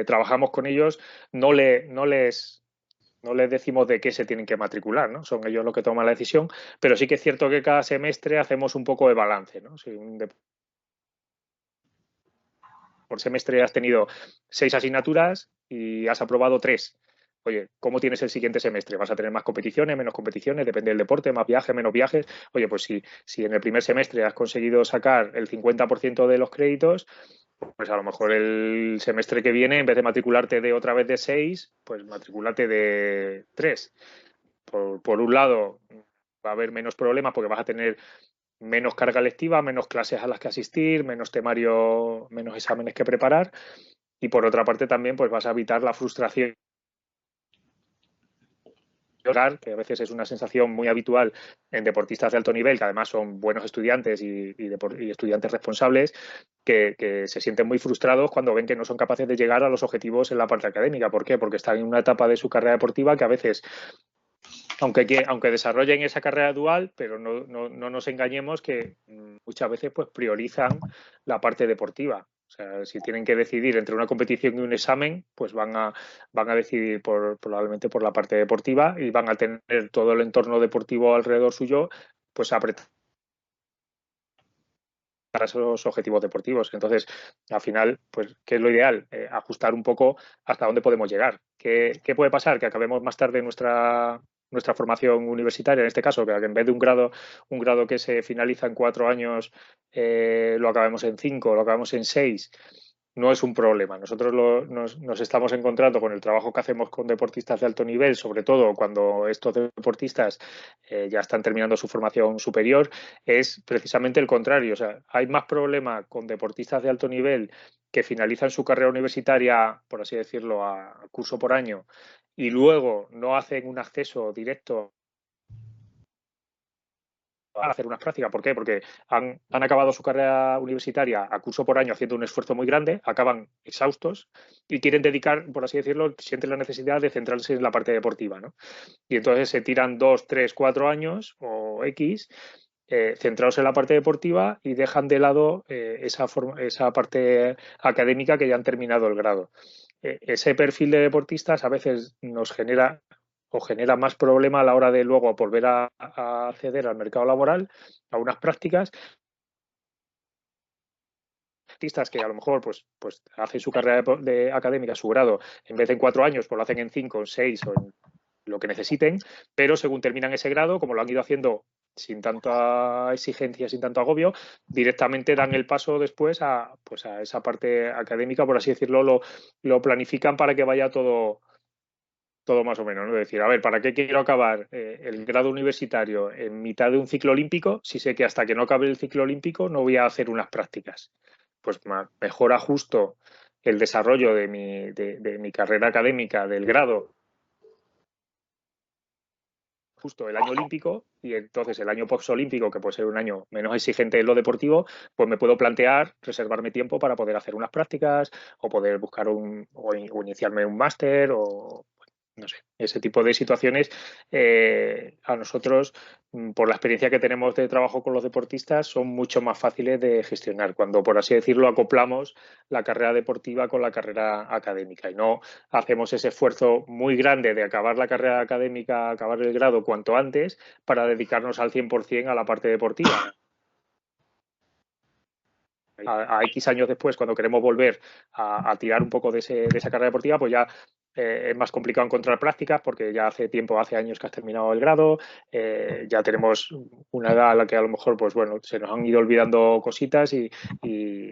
trabajamos con ellos, no les decimos de qué se tienen que matricular, ¿no? Son ellos los que toman la decisión, pero sí que es cierto que cada semestre hacemos un poco de balance, ¿no? Si por semestre has tenido 6 asignaturas y has aprobado 3. Oye, ¿cómo tienes el siguiente semestre? ¿Vas a tener más competiciones, menos competiciones? Depende del deporte, más viajes, menos viajes. Oye, pues si en el primer semestre has conseguido sacar el 50% de los créditos, pues a lo mejor el semestre que viene, en vez de matricularte de otra vez de 6, pues matriculate de 3. Por un lado, va a haber menos problemas porque vas a tener menos carga lectiva, menos clases a las que asistir, menos temario, menos exámenes que preparar. Y por otra parte también pues vas a evitar la frustración, que a veces es una sensación muy habitual en deportistas de alto nivel, que además son buenos estudiantes y estudiantes responsables, que se sienten muy frustrados cuando ven que no son capaces de llegar a los objetivos en la parte académica. ¿Por qué? Porque están en una etapa de su carrera deportiva que a veces, aunque desarrollen esa carrera dual, pero no nos engañemos que muchas veces pues priorizan la parte deportiva. O sea, si tienen que decidir entre una competición y un examen, pues van a decidir probablemente por la parte deportiva, y van a tener todo el entorno deportivo alrededor suyo pues apretado esos objetivos deportivos. Entonces, al final, pues, ¿qué es lo ideal? Ajustar un poco hasta dónde podemos llegar. ¿Qué puede pasar? Que acabemos más tarde nuestra formación universitaria, en este caso, que en vez de un grado que se finaliza en 4 años, lo acabemos en 5, lo acabamos en 6. No es un problema. Nosotros nos estamos encontrando con el trabajo que hacemos con deportistas de alto nivel, sobre todo cuando estos deportistas ya están terminando su formación superior, es precisamente el contrario. O sea, hay más problema con deportistas de alto nivel que finalizan su carrera universitaria, por así decirlo, a curso por año y luego no hacen un acceso directo a hacer unas prácticas. ¿Por qué? Porque han acabado su carrera universitaria a curso por año haciendo un esfuerzo muy grande, acaban exhaustos y quieren dedicar, por así decirlo, sienten la necesidad de centrarse en la parte deportiva, ¿no? Y entonces se tiran 2, 3, 4 años o X centrados en la parte deportiva y dejan de lado esa parte académica que ya han terminado el grado. Ese perfil de deportistas a veces nos genera o genera más problema a la hora de luego volver a acceder al mercado laboral, a unas prácticas. Artistas que a lo mejor pues hacen su carrera académica, su grado, en vez de en 4 años, pues lo hacen en 5, en 6 o en lo que necesiten, pero según terminan ese grado, como lo han ido haciendo sin tanta exigencia, sin tanto agobio, directamente dan el paso después a esa parte académica, por así decirlo, lo planifican para que vaya todo más o menos, ¿no? Es decir, a ver, ¿para qué quiero acabar el grado universitario en mitad de un ciclo olímpico si sé que hasta que no acabe el ciclo olímpico no voy a hacer unas prácticas? Pues mejor ajusto el desarrollo de mi carrera académica del grado justo el año olímpico y entonces el año posolímpico, que puede ser un año menos exigente en lo deportivo, pues me puedo plantear reservarme tiempo para poder hacer unas prácticas o poder buscar o iniciarme un máster o no sé, ese tipo de situaciones a nosotros, por la experiencia que tenemos de trabajo con los deportistas, son mucho más fáciles de gestionar cuando, por así decirlo, acoplamos la carrera deportiva con la carrera académica y no hacemos ese esfuerzo muy grande de acabar la carrera académica, acabar el grado cuanto antes para dedicarnos al 100% a la parte deportiva. A X años después, cuando queremos volver a tirar un poco de esa carrera deportiva, pues ya es más complicado encontrar prácticas porque ya hace años que has terminado el grado, ya tenemos una edad a la que a lo mejor, pues bueno, se nos han ido olvidando cositas y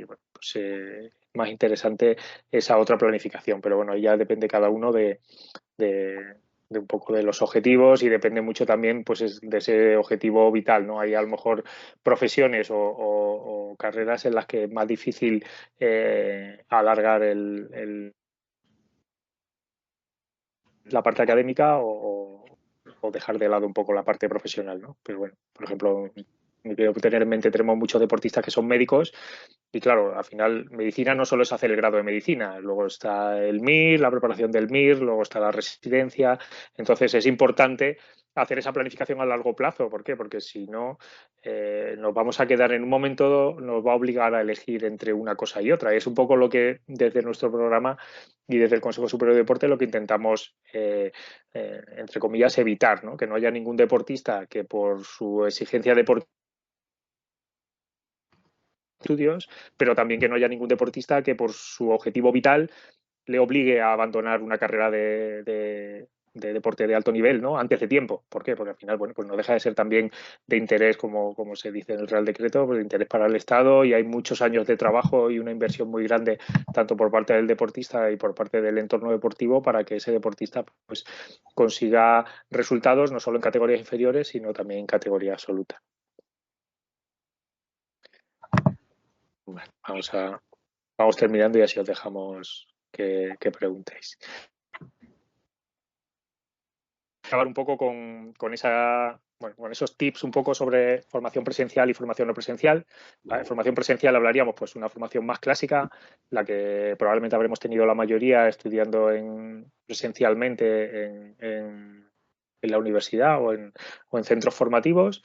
bueno, pues más interesante esa otra planificación. Pero bueno, ya depende cada uno de un poco de los objetivos y depende mucho también pues de ese objetivo vital, ¿no? Hay a lo mejor profesiones o carreras en las que es más difícil alargar la parte académica o dejar de lado un poco la parte profesional, ¿no? Pero bueno, por ejemplo, me quiero tener en mente, tenemos muchos deportistas que son médicos y claro, al final medicina no solo es hacer el grado de medicina, luego está el MIR, la preparación del MIR, luego está la residencia, entonces es importante hacer esa planificación a largo plazo. ¿Por qué? Porque si no, nos vamos a quedar en un momento, nos va a obligar a elegir entre una cosa y otra. Y es un poco lo que desde nuestro programa y desde el Consejo Superior de Deporte lo que intentamos, entre comillas, evitar, ¿no? Que no haya ningún deportista que por su exigencia deportiva estudios, pero también que no haya ningún deportista que por su objetivo vital le obligue a abandonar una carrera de deporte de alto nivel, ¿no? Antes de tiempo. ¿Por qué? Porque al final, bueno, pues no deja de ser también de interés, como se dice en el Real Decreto, pues de interés para el Estado y hay muchos años de trabajo y una inversión muy grande, tanto por parte del deportista y por parte del entorno deportivo, para que ese deportista pues consiga resultados no solo en categorías inferiores, sino también en categoría absoluta. Bueno, vamos terminando y así os dejamos que preguntéis. Acabar un poco con esos tips un poco sobre formación presencial y formación no presencial. ¿Vale? Formación presencial hablaríamos pues una formación más clásica, la que probablemente habremos tenido la mayoría estudiando presencialmente en la universidad o en centros formativos,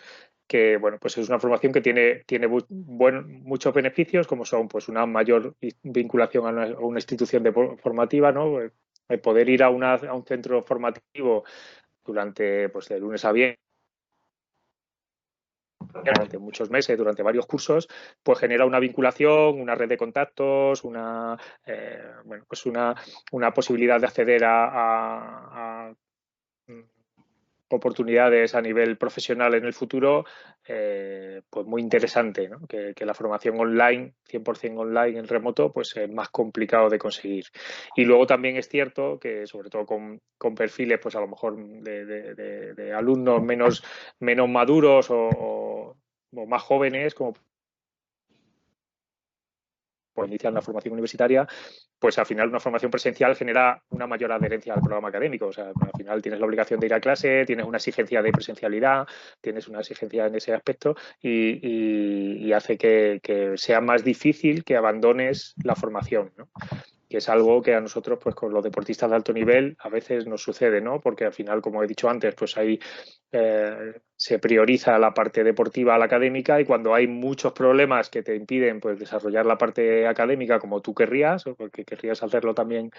que bueno, pues es una formación que tiene muchos beneficios, como son pues una mayor vinculación a una institución formativa, ¿no? El poder ir a un centro formativo durante pues de lunes a viernes durante muchos meses, durante varios cursos, pues genera una vinculación, una red de contactos, bueno, pues una posibilidad de acceder a oportunidades a nivel profesional en el futuro, pues muy interesante, ¿no? Que la formación online, 100% online en remoto, pues es más complicado de conseguir. Y luego también es cierto que, sobre todo con perfiles, pues a lo mejor de alumnos menos maduros o más jóvenes, como pues inician la formación universitaria, pues al final una formación presencial genera una mayor adherencia al programa académico. O sea, al final tienes la obligación de ir a clase, tienes una exigencia de presencialidad, tienes una exigencia en ese aspecto y hace que sea más difícil que abandones la formación, ¿no? Que es algo que a nosotros, pues con los deportistas de alto nivel, a veces nos sucede, ¿no? Porque al final, como he dicho antes, pues ahí se prioriza la parte deportiva a la académica y cuando hay muchos problemas que te impiden pues desarrollar la parte académica como tú querrías o porque querrías hacerlo también,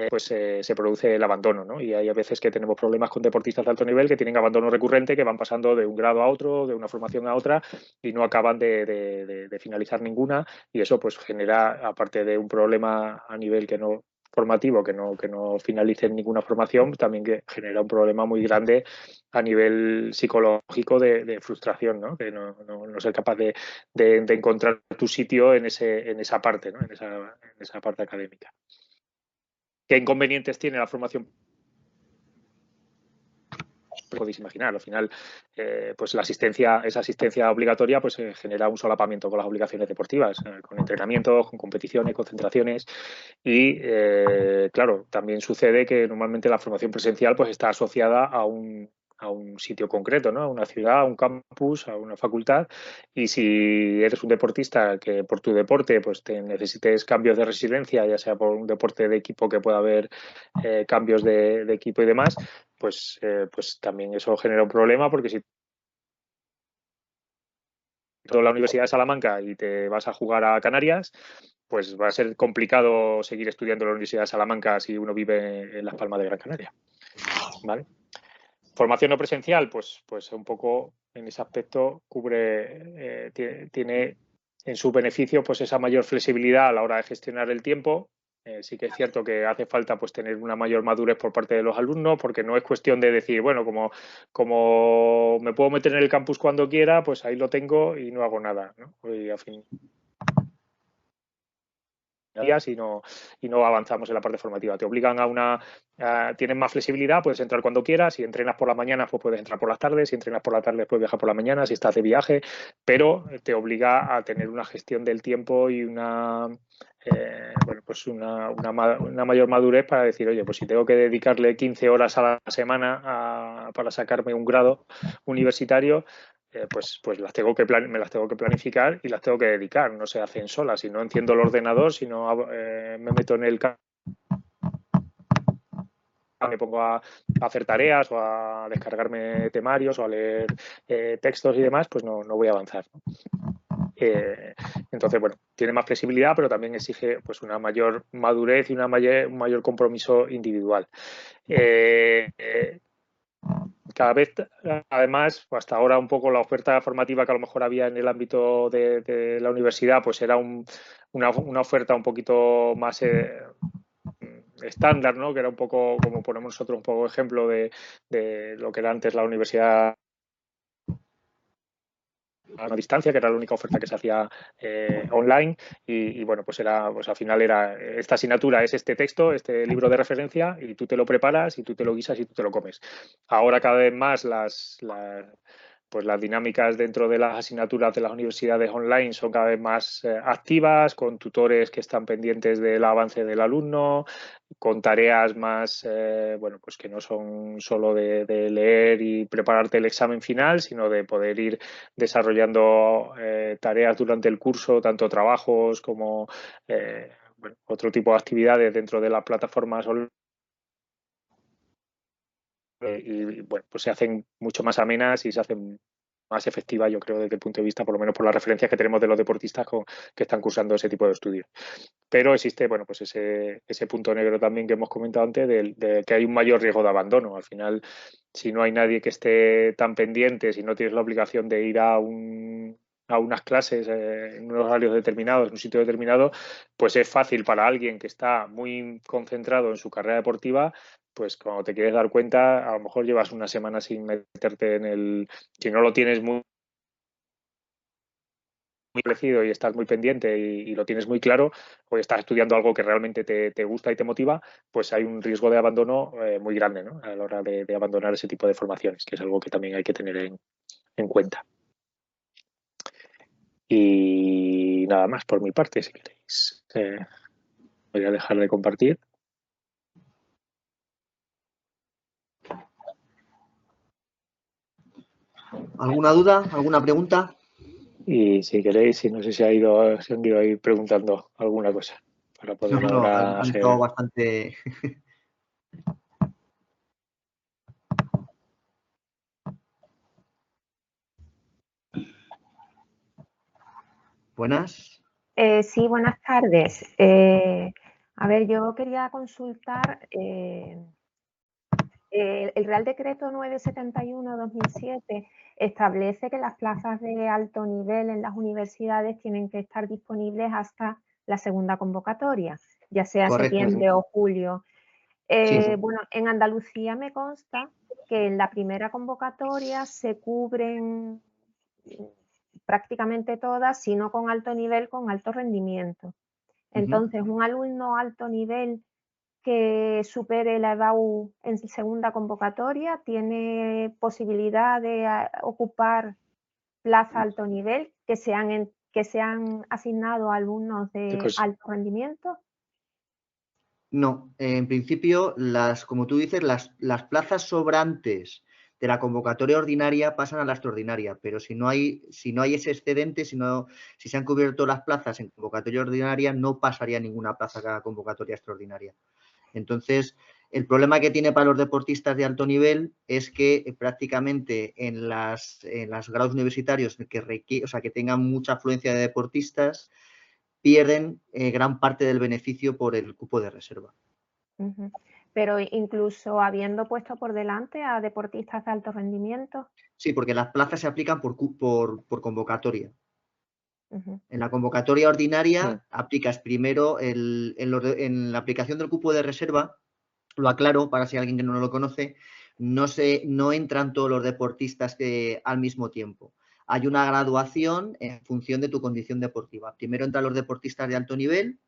pues se produce el abandono, ¿no? Y hay a veces que tenemos problemas con deportistas de alto nivel que tienen abandono recurrente, que van pasando de un grado a otro, de una formación a otra y no acaban de finalizar ninguna y eso pues genera, aparte de un problema a nivel que no formativo, que no finalicen ninguna formación, también que genera un problema muy grande a nivel psicológico de frustración, ¿no? Que no ser capaz de encontrar tu sitio en esa parte, ¿no? En esa parte académica. ¿Qué inconvenientes tiene la formación? Podéis imaginar, al final, pues esa asistencia obligatoria pues genera un solapamiento con las obligaciones deportivas, con entrenamientos, con competiciones, concentraciones y, claro, también sucede que normalmente la formación presencial pues está asociada a un sitio concreto, ¿no? A una ciudad, a un campus, a una facultad y si eres un deportista que por tu deporte pues te necesites cambios de residencia, ya sea por un deporte de equipo que pueda haber cambios de equipo y demás, pues también eso genera un problema porque si tú en la Universidad de Salamanca y te vas a jugar a Canarias, pues va a ser complicado seguir estudiando en la Universidad de Salamanca si uno vive en Las Palmas de Gran Canaria. ¿Vale? Formación no presencial, pues un poco en ese aspecto tiene en su beneficio pues esa mayor flexibilidad a la hora de gestionar el tiempo. Sí que es cierto que hace falta pues tener una mayor madurez por parte de los alumnos, porque no es cuestión de decir, bueno, como me puedo meter en el campus cuando quiera, pues ahí lo tengo y no hago nada, ¿no? Y al fin y no avanzamos en la parte formativa. Te obligan tienes más flexibilidad, puedes entrar cuando quieras, si entrenas por la mañana, pues puedes entrar por las tardes, si entrenas por la tarde, puedes viajar por la mañana, si estás de viaje, pero te obliga a tener una gestión del tiempo y una mayor madurez para decir, oye, pues si tengo que dedicarle 15 horas a la semana para sacarme un grado universitario, pues me las tengo que planificar y las tengo que dedicar. No se hacen solas. Si no enciendo el ordenador, si no me meto en el me pongo a hacer tareas o a descargarme temarios o a leer textos y demás, pues no voy a avanzar, ¿no? Entonces, bueno, tiene más flexibilidad, pero también exige pues una mayor madurez y un mayor compromiso individual. Cada vez, además, hasta ahora un poco la oferta formativa que a lo mejor había en el ámbito de la universidad, pues era una oferta un poquito más estándar, ¿no? Que era un poco, como ponemos nosotros, un poco ejemplo de lo que era antes la universidad a distancia, que era la única oferta que se hacía online y bueno, pues al final era esta asignatura es este texto, este libro de referencia y tú te lo preparas y tú te lo guisas y tú te lo comes. Ahora cada vez más las dinámicas dentro de las asignaturas de las universidades online son cada vez más activas, con tutores que están pendientes del avance del alumno, con tareas más, pues que no son solo de leer y prepararte el examen final, sino de poder ir desarrollando tareas durante el curso, tanto trabajos como otro tipo de actividades dentro de las plataformas online. Y bueno, pues se hacen mucho más amenas y se hacen más efectiva, yo creo, desde el punto de vista, por lo menos por las referencias que tenemos de los deportistas que están cursando ese tipo de estudios. Pero existe, bueno, pues ese punto negro también que hemos comentado antes, de que hay un mayor riesgo de abandono. Al final, si no hay nadie que esté tan pendiente, si no tienes la obligación de ir a unas clases en unos horarios determinados, en un sitio determinado, pues es fácil para alguien que está muy concentrado en su carrera deportiva, pues cuando te quieres dar cuenta, a lo mejor llevas una semana sin meterte si no lo tienes muy parecido y estás muy pendiente y lo tienes muy claro, o estás estudiando algo que realmente te gusta y te motiva, pues hay un riesgo de abandono muy grande, ¿no? A la hora de abandonar ese tipo de formaciones, que es algo que también hay que tener en cuenta. Y nada más por mi parte, si queréis. Voy a dejar de compartir. ¿Alguna duda? ¿Alguna pregunta? Y si queréis, si no sé si se han ido ahí preguntando alguna cosa para poder No, ahora han estado hacer. bastante... Buenas. Sí, buenas tardes. A ver, yo quería consultar el Real Decreto 971/2007 establece que las plazas de alto nivel en las universidades tienen que estar disponibles hasta la segunda convocatoria, ya sea Correcto. septiembre o julio. Sí. Bueno, en Andalucía me consta que en la primera convocatoria se cubren prácticamente todas, si no con alto nivel, con alto rendimiento. Entonces, un alumno alto nivel que supere la EBAU en segunda convocatoria tiene posibilidad de ocupar plaza alto nivel que se han asignado a alumnos de alto rendimiento. No, en principio, como tú dices, las plazas sobrantes de la convocatoria ordinaria pasan a la extraordinaria, pero si no hay ese excedente, si se han cubierto las plazas en convocatoria ordinaria, no pasaría ninguna plaza a la convocatoria extraordinaria. Entonces, el problema que tiene para los deportistas de alto nivel es que prácticamente en los grados universitarios que tengan mucha afluencia de deportistas, pierden gran parte del beneficio por el cupo de reserva. Pero incluso habiendo puesto por delante a deportistas de alto rendimiento. Sí, porque las plazas se aplican por convocatoria. En la convocatoria ordinaria aplicas primero en la aplicación del cupo de reserva, lo aclaro para si alguien que no lo conoce, no entran todos los deportistas al mismo tiempo. Hay una graduación en función de tu condición deportiva. Primero entran los deportistas de alto nivel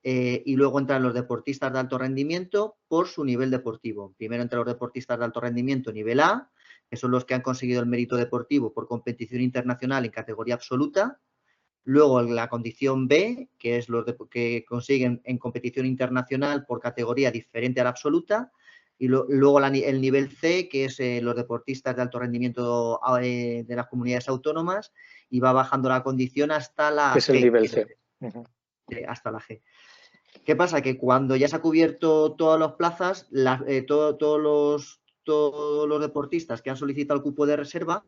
y luego entran los deportistas de alto rendimiento por su nivel deportivo. Primero entran los deportistas de alto rendimiento nivel A, que son los que han conseguido el mérito deportivo por competición internacional en categoría absoluta. Luego la condición B, que es los que consiguen en competición internacional por categoría diferente a la absoluta. Y luego el nivel C, que es los deportistas de alto rendimiento de las comunidades autónomas, y va bajando la condición hasta la G. Es el nivel C. Hasta la G. ¿Qué pasa? Que cuando ya se ha cubierto todas las plazas, todos los deportistas que han solicitado el cupo de reserva,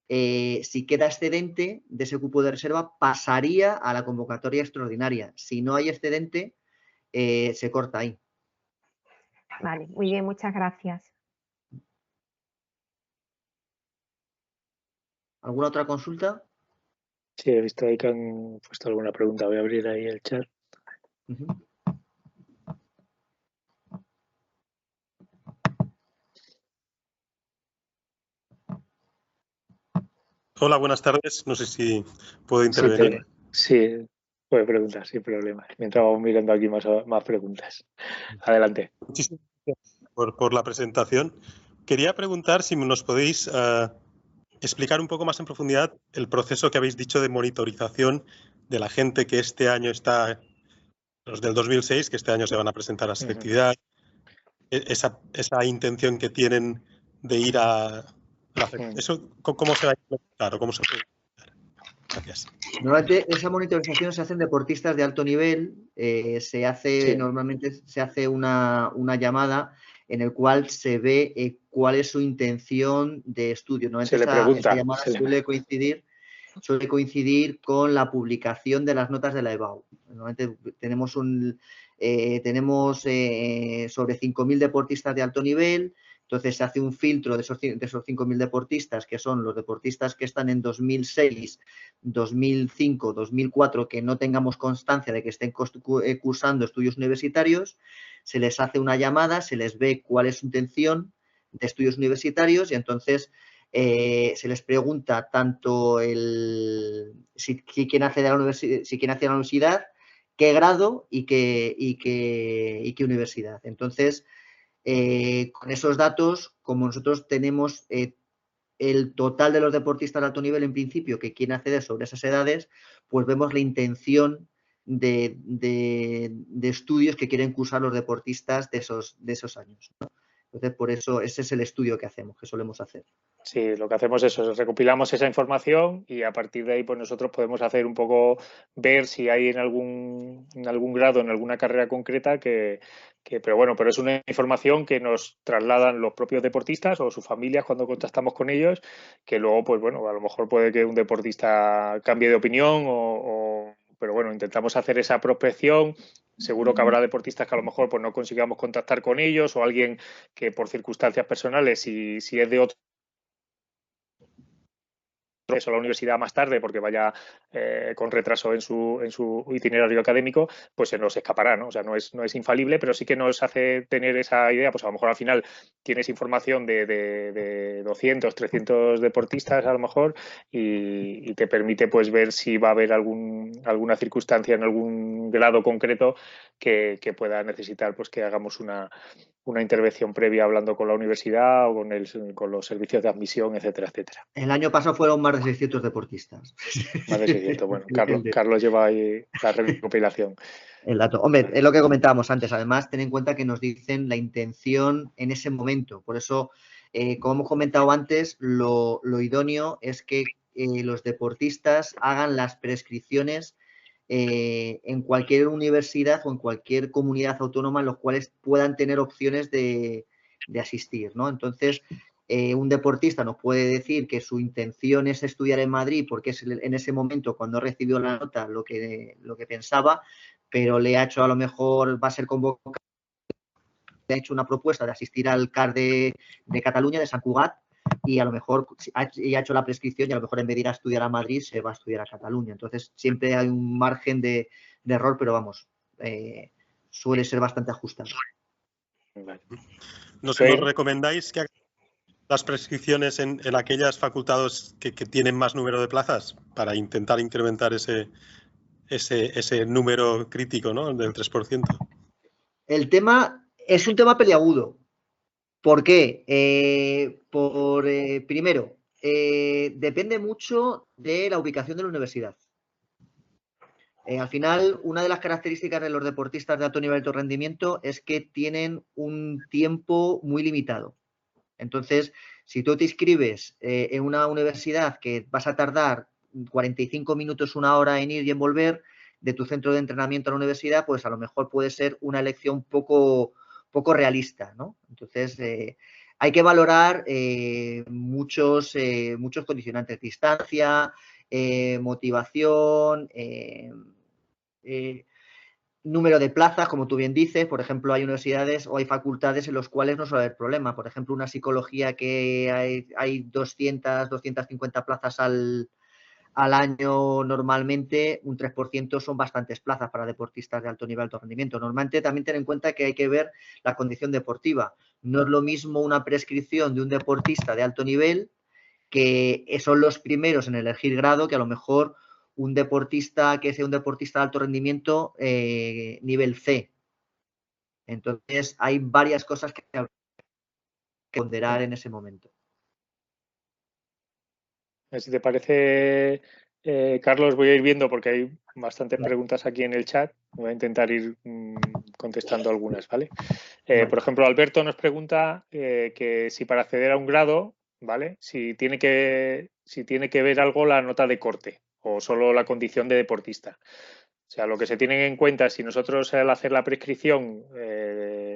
si queda excedente de ese cupo de reserva, pasaría a la convocatoria extraordinaria. Si no hay excedente, se corta ahí. Vale, muy bien, muchas gracias. ¿Alguna otra consulta? Sí, he visto ahí que han puesto alguna pregunta. Voy a abrir ahí el chat. Hola, buenas tardes. No sé si puedo intervenir. Sí, puede preguntar sin problema. Mientras vamos mirando aquí más preguntas. Adelante. Muchísimas gracias por la presentación. Quería preguntar si nos podéis explicar un poco más en profundidad el proceso que habéis dicho de monitorización de la gente que este año está, los del 2006, que este año se van a presentar a selectividad, esa intención que tienen de ir a la... ¿Eso cómo se va a implementar o cómo se puede implementar? Gracias. Normalmente esa monitorización se hace en deportistas de alto nivel, normalmente se hace una llamada en el cual se ve cuál es su intención de estudio. ¿No? Se le pregunta. Esa llamada suele coincidir con la publicación de las notas de la EBAU. Normalmente tenemos sobre 5.000 deportistas de alto nivel. Entonces se hace un filtro de esos 5.000 deportistas, que son los deportistas que están en 2006, 2005, 2004, que no tengamos constancia de que estén cursando estudios universitarios. Se les hace una llamada, se les ve cuál es su intención de estudios universitarios y entonces se les pregunta tanto si quieren acceder a la universidad, qué grado y qué universidad. Entonces, con esos datos, como nosotros tenemos el total de los deportistas de alto nivel en principio que quieren acceder sobre esas edades, pues vemos la intención de estudios que quieren cursar los deportistas de esos años, ¿no? Entonces, por eso ese es el estudio que hacemos, que solemos hacer. Sí, lo que hacemos es eso, recopilamos esa información y a partir de ahí pues nosotros podemos hacer un poco, ver si hay en algún grado, en alguna carrera concreta pero es una información que nos trasladan los propios deportistas o sus familias cuando contactamos con ellos, que luego pues a lo mejor puede que un deportista cambie de opinión pero bueno, intentamos hacer esa prospección. Seguro que habrá deportistas que a lo mejor pues no consigamos contactar con ellos o alguien que por circunstancias personales, si es de otro a la universidad más tarde porque vaya con retraso en su itinerario académico, pues se nos escapará, ¿no? O sea, no es infalible, pero sí que nos hace tener esa idea, pues a lo mejor al final tienes información de 200, 300 deportistas a lo mejor y te permite pues ver si va a haber alguna circunstancia en algún grado concreto que pueda necesitar pues que hagamos una intervención previa hablando con la universidad o con los servicios de admisión, etcétera, etcétera. El año pasado fueron más de 600 deportistas. Más de 600, bueno, Carlos lleva ahí la recopilación. El dato. Hombre, es lo que comentábamos antes. Además, ten en cuenta que nos dicen la intención en ese momento. Por eso, como hemos comentado antes, lo idóneo es que los deportistas hagan las prescripciones en cualquier universidad o en cualquier comunidad autónoma en los cuales puedan tener opciones de asistir, ¿no? Entonces, un deportista nos puede decir que su intención es estudiar en Madrid porque es en ese momento cuando recibió la nota lo que pensaba, pero le ha hecho a lo mejor, va a ser convocado, le ha hecho una propuesta de asistir al CAR de Cataluña, de Sant Cugat, y a lo mejor ha hecho la prescripción y a lo mejor en vez de ir a estudiar a Madrid se va a estudiar a Cataluña. Entonces siempre hay un margen de error, pero vamos, suele ser bastante ajustado. ¿Nos recomendáis que las prescripciones en aquellas facultades que tienen más número de plazas para intentar incrementar ese número crítico, ¿no? Del 3%? El tema es un tema peliagudo. ¿Por qué? Primero, depende mucho de la ubicación de la universidad. Al final, una de las características de los deportistas de alto nivel de alto rendimiento es que tienen un tiempo muy limitado. Entonces, si tú te inscribes en una universidad que vas a tardar 45 minutos, una hora en ir y en volver de tu centro de entrenamiento a la universidad, pues a lo mejor puede ser una elección poco realista, ¿no? Entonces, hay que valorar muchos condicionantes: distancia, motivación, número de plazas, como tú bien dices. Por ejemplo, hay universidades o hay facultades en las cuales no suele haber problema. Por ejemplo, una psicología que hay 200, 250 plazas al año normalmente, un 3% son bastantes plazas para deportistas de alto nivel, alto rendimiento. Normalmente también ten en cuenta que hay que ver la condición deportiva. No es lo mismo una prescripción de un deportista de alto nivel, que son los primeros en elegir grado, que a lo mejor un deportista que sea un deportista de alto rendimiento nivel C. Entonces, hay varias cosas que ponderar en ese momento. Si te parece, Carlos, voy a ir viendo porque hay bastantes preguntas aquí en el chat. Voy a intentar ir contestando algunas, ¿vale? Por ejemplo, Alberto nos pregunta que si para acceder a un grado, ¿vale? Si tiene que ver algo la nota de corte o solo la condición de deportista. O sea, lo que se tiene en cuenta, si nosotros al hacer la prescripción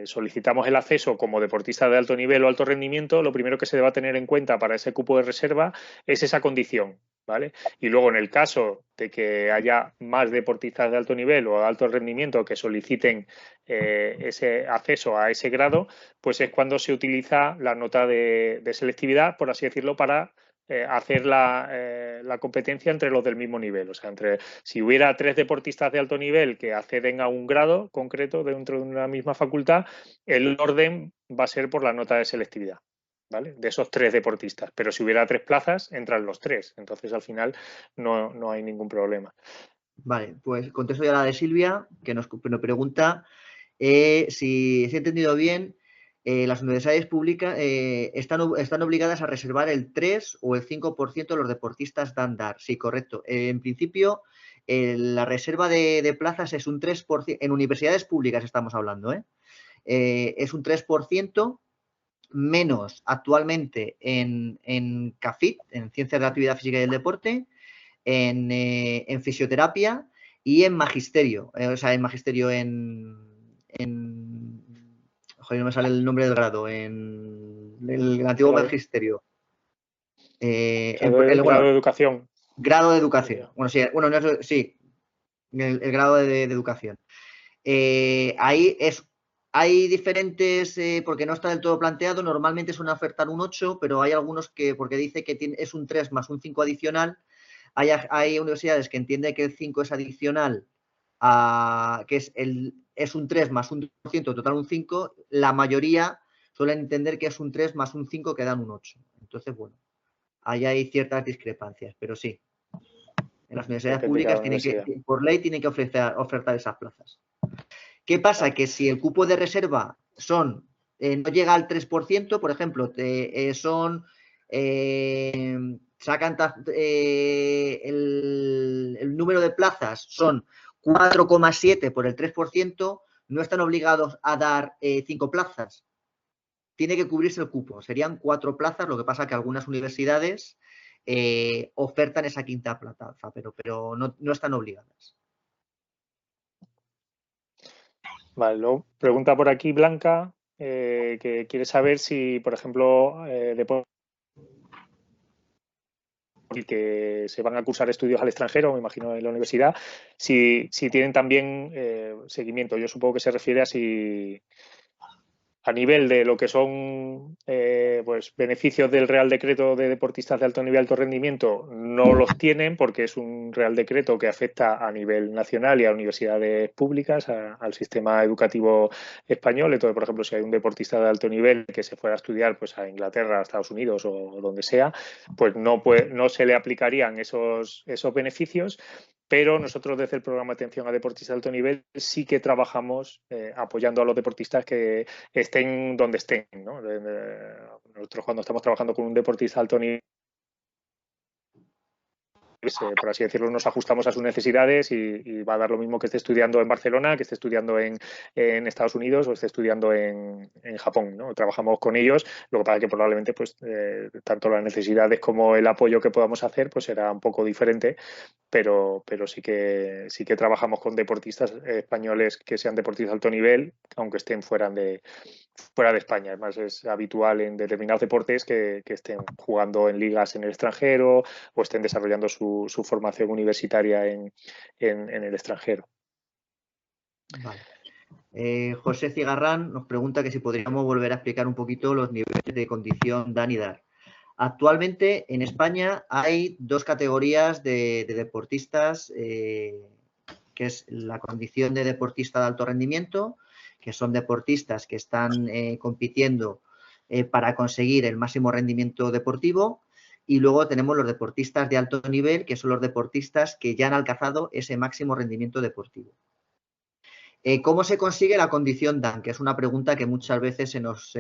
solicitamos el acceso como deportista de alto nivel o alto rendimiento, lo primero que se va a tener en cuenta para ese cupo de reserva es esa condición, ¿vale? Y luego, en el caso de que haya más deportistas de alto nivel o de alto rendimiento que soliciten ese acceso a ese grado, pues es cuando se utiliza la nota de selectividad, por así decirlo, para hacer la competencia entre los del mismo nivel. O sea, si hubiera 3 deportistas de alto nivel que acceden a un grado concreto dentro de una misma facultad, el orden va a ser por la nota de selectividad, ¿vale? De esos 3 deportistas. Pero si hubiera 3 plazas, entran los 3. Entonces, al final, no hay ningún problema. Vale, pues contesto ya la de Silvia, que nos pregunta si he entendido bien. Las universidades públicas están obligadas a reservar el 3 o el 5% de los deportistas de andar. Sí, correcto. En principio, la reserva de plazas es un 3%. En universidades públicas estamos hablando, es un 3% menos actualmente en CAFIT, en Ciencias de la Actividad Física y el Deporte, en fisioterapia y en magisterio. O sea, en magisterio joder, no me sale el nombre del grado, en el antiguo magisterio. Grado de educación. Grado de educación. Bueno, sí, sí, el grado de educación. Hay diferentes, porque no está del todo planteado, normalmente suelen ofertar un 8, pero hay algunos que, porque dice que es un 3 más un 5 adicional, hay universidades que entienden que el 5 es adicional, que es un 3 más un 2%, total un 5, la mayoría suelen entender que es un 3 más un 5 que dan un 8. Entonces, bueno, ahí hay ciertas discrepancias, pero sí. En las universidades públicas por ley tienen que ofertar esas plazas. ¿Qué pasa? Que si el cupo de reserva no llega al 3%, por ejemplo, sacan el número de plazas son 4,7 por el 3%, no están obligados a dar 5 plazas. Tiene que cubrirse el cupo. Serían 4 plazas, lo que pasa que algunas universidades ofertan esa quinta plaza, pero no están obligadas. Vale, luego pregunta por aquí Blanca, que quiere saber si, por ejemplo, que se van a cursar estudios al extranjero, me imagino en la universidad, si tienen también seguimiento. Yo supongo que se refiere a si a nivel de lo que son pues beneficios del Real Decreto de deportistas de alto nivel, alto rendimiento, no los tienen porque es un Real Decreto que afecta a nivel nacional y a universidades públicas, al sistema educativo español. Entonces, por ejemplo, si hay un deportista de alto nivel que se fuera a estudiar pues a Inglaterra, a Estados Unidos o donde sea, pues no se le aplicarían esos beneficios. Pero nosotros desde el programa de atención a deportistas de alto nivel sí que trabajamos apoyando a los deportistas que estén donde estén, ¿no? Nosotros cuando estamos trabajando con un deportista de alto nivel, por así decirlo, nos ajustamos a sus necesidades y va a dar lo mismo que esté estudiando en Barcelona, que esté estudiando en Estados Unidos o esté estudiando en Japón, ¿no? Trabajamos con ellos, lo que pasa es que probablemente pues tanto las necesidades como el apoyo que podamos hacer pues será un poco diferente, pero sí que trabajamos con deportistas españoles que sean deportistas de alto nivel, aunque estén fuera de España. Además, es habitual en determinados deportes que estén jugando en ligas en el extranjero o estén desarrollando su formación universitaria en el extranjero. Vale. José Cigarrán nos pregunta que si podríamos volver a explicar un poquito los niveles de condición DAN y DAR. Actualmente en España hay 2 categorías de deportistas, que es la condición de deportista de alto rendimiento, que son deportistas que están compitiendo para conseguir el máximo rendimiento deportivo, y luego tenemos los deportistas de alto nivel, que son los deportistas que ya han alcanzado ese máximo rendimiento deportivo. ¿Cómo se consigue la condición DAN? Que es una pregunta que muchas veces se nos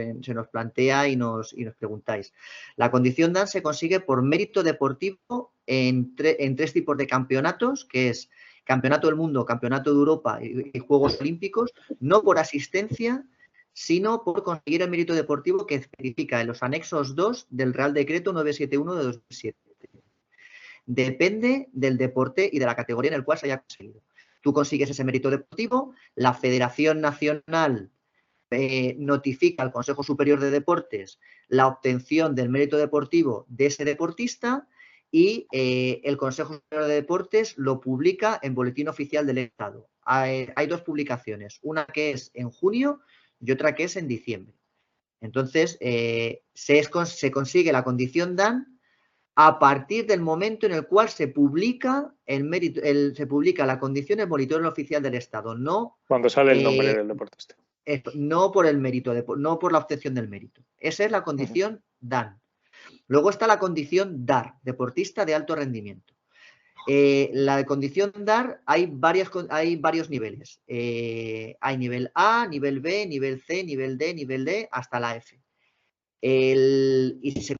plantea y nos preguntáis. La condición DAN se consigue por mérito deportivo en 3 tipos de campeonatos, que es Campeonato del Mundo, Campeonato de Europa y Juegos Olímpicos, no por asistencia, sino por conseguir el mérito deportivo que especifica en los anexos 2 del Real Decreto 971 de 2007. Depende del deporte y de la categoría en el cual se haya conseguido. Tú consigues ese mérito deportivo, la Federación Nacional notifica al Consejo Superior de Deportes la obtención del mérito deportivo de ese deportista y el Consejo Superior de Deportes lo publica en Boletín Oficial del Estado. Hay dos publicaciones, una que es en junio y otra que es en diciembre. Entonces, se consigue la condición DAN a partir del momento en el cual se publica el mérito, se publica la condición en el Boletín Oficial del Estado, no cuando sale el nombre del deportista. No por el mérito, no por la obtención del mérito. Esa es la condición DAN. Luego está la condición DAR, deportista de alto rendimiento. La condición DAR hay varios niveles. Hay nivel A, nivel B, nivel C, nivel D, nivel D, hasta la F. Y se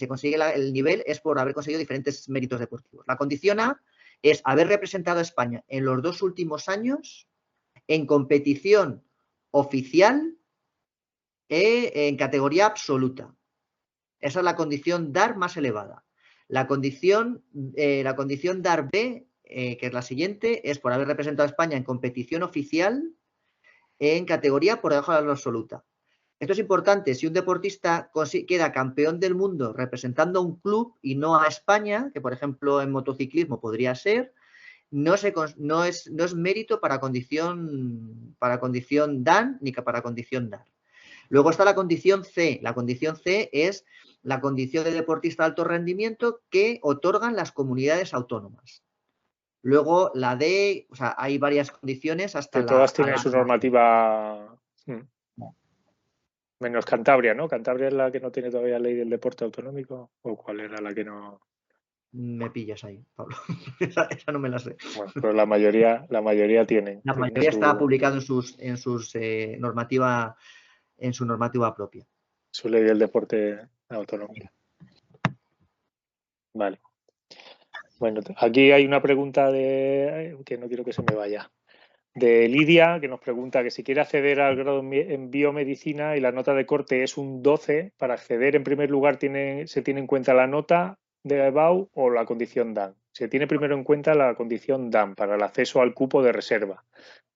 consigue el nivel es por haber conseguido diferentes méritos deportivos. La condición A es haber representado a España en los 2 últimos años en competición oficial en categoría absoluta. Esa es la condición DAR más elevada. La condición DAR B, que es la siguiente, es por haber representado a España en competición oficial en categoría por debajo de la absoluta. Esto es importante. Si un deportista queda campeón del mundo representando a un club y no a España, que por ejemplo en motociclismo podría ser, no es mérito para condición DAN ni para condición DAR. Luego está la condición C. La condición C es la condición de deportista de alto rendimiento que otorgan las comunidades autónomas. Luego la D, o sea, hay varias condiciones hasta que todas tienen su normativa. Menos Cantabria, ¿no? ¿Cantabria es la que no tiene todavía ley del deporte autonómico? ¿O cuál era la que no? Me pillas ahí, Pablo. esa no me la sé. Bueno, pero la mayoría tienen. La mayoría está publicado en su normativa propia. Su ley del deporte autonómico. Vale. Bueno, aquí hay una pregunta que no quiero que se me vaya. De Lidia, que nos pregunta que si quiere acceder al grado en biomedicina y la nota de corte es un 12, para acceder en primer lugar se tiene en cuenta la nota de EBAU o la condición DAN. Se tiene primero en cuenta la condición DAN para el acceso al cupo de reserva,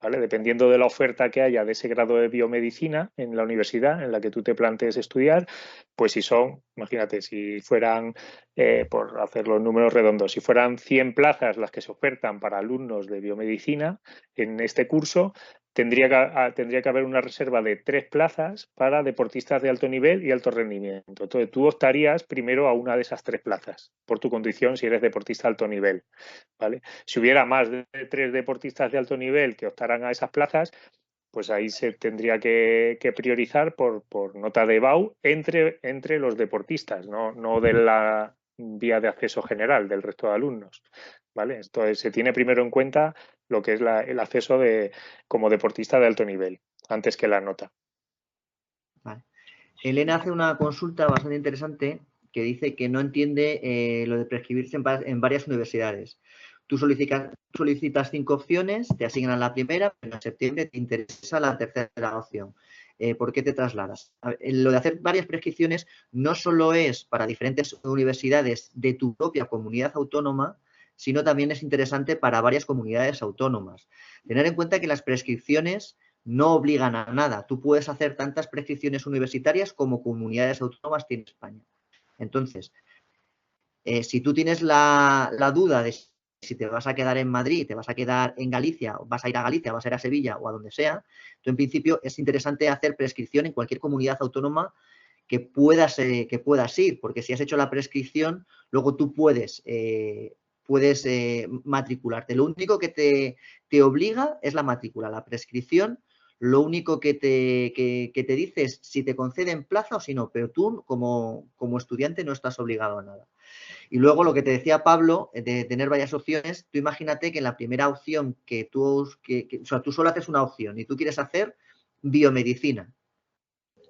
¿vale? Dependiendo de la oferta que haya de ese grado de biomedicina en la universidad en la que tú te plantees estudiar, pues si son, imagínate, si fueran, por hacer los números redondos, si fueran 100 plazas las que se ofertan para alumnos de biomedicina en este curso, tendría que haber una reserva de 3 plazas para deportistas de alto nivel y alto rendimiento. Entonces, tú optarías primero a una de esas 3 plazas por tu condición si eres deportista de alto nivel, ¿vale? Si hubiera más de 3 deportistas de alto nivel que optaran a esas plazas, pues ahí se tendría que priorizar por nota de EBAU entre los deportistas, no de la vía de acceso general del resto de alumnos, ¿vale? Entonces, se tiene primero en cuenta lo que es el acceso como deportista de alto nivel, antes que la nota. Vale. Elena hace una consulta bastante interesante que dice que no entiende lo de prescribirse en varias universidades. Tú solicitas 5 opciones, te asignan la primera, pero en septiembre te interesa la tercera opción. ¿Por qué te trasladas? Lo de hacer varias prescripciones no solo es para diferentes universidades de tu propia comunidad autónoma, sino también es interesante para varias comunidades autónomas. Tener en cuenta que las prescripciones no obligan a nada. Tú puedes hacer tantas prescripciones universitarias como comunidades autónomas tiene España. Entonces, si tú tienes la duda de si te vas a quedar en Madrid, te vas a quedar en Galicia, vas a ir a Galicia, vas a ir a Sevilla o a donde sea, tú en principio es interesante hacer prescripción en cualquier comunidad autónoma que puedas ir, porque si has hecho la prescripción, luego tú puedes matricularte. Lo único que te obliga es la matrícula. La prescripción, lo único que te dice es si te conceden plaza o si no, pero tú como estudiante no estás obligado a nada. Y luego lo que te decía Pablo, de tener varias opciones, tú imagínate que en la primera opción o sea, tú solo haces una opción y tú quieres hacer biomedicina.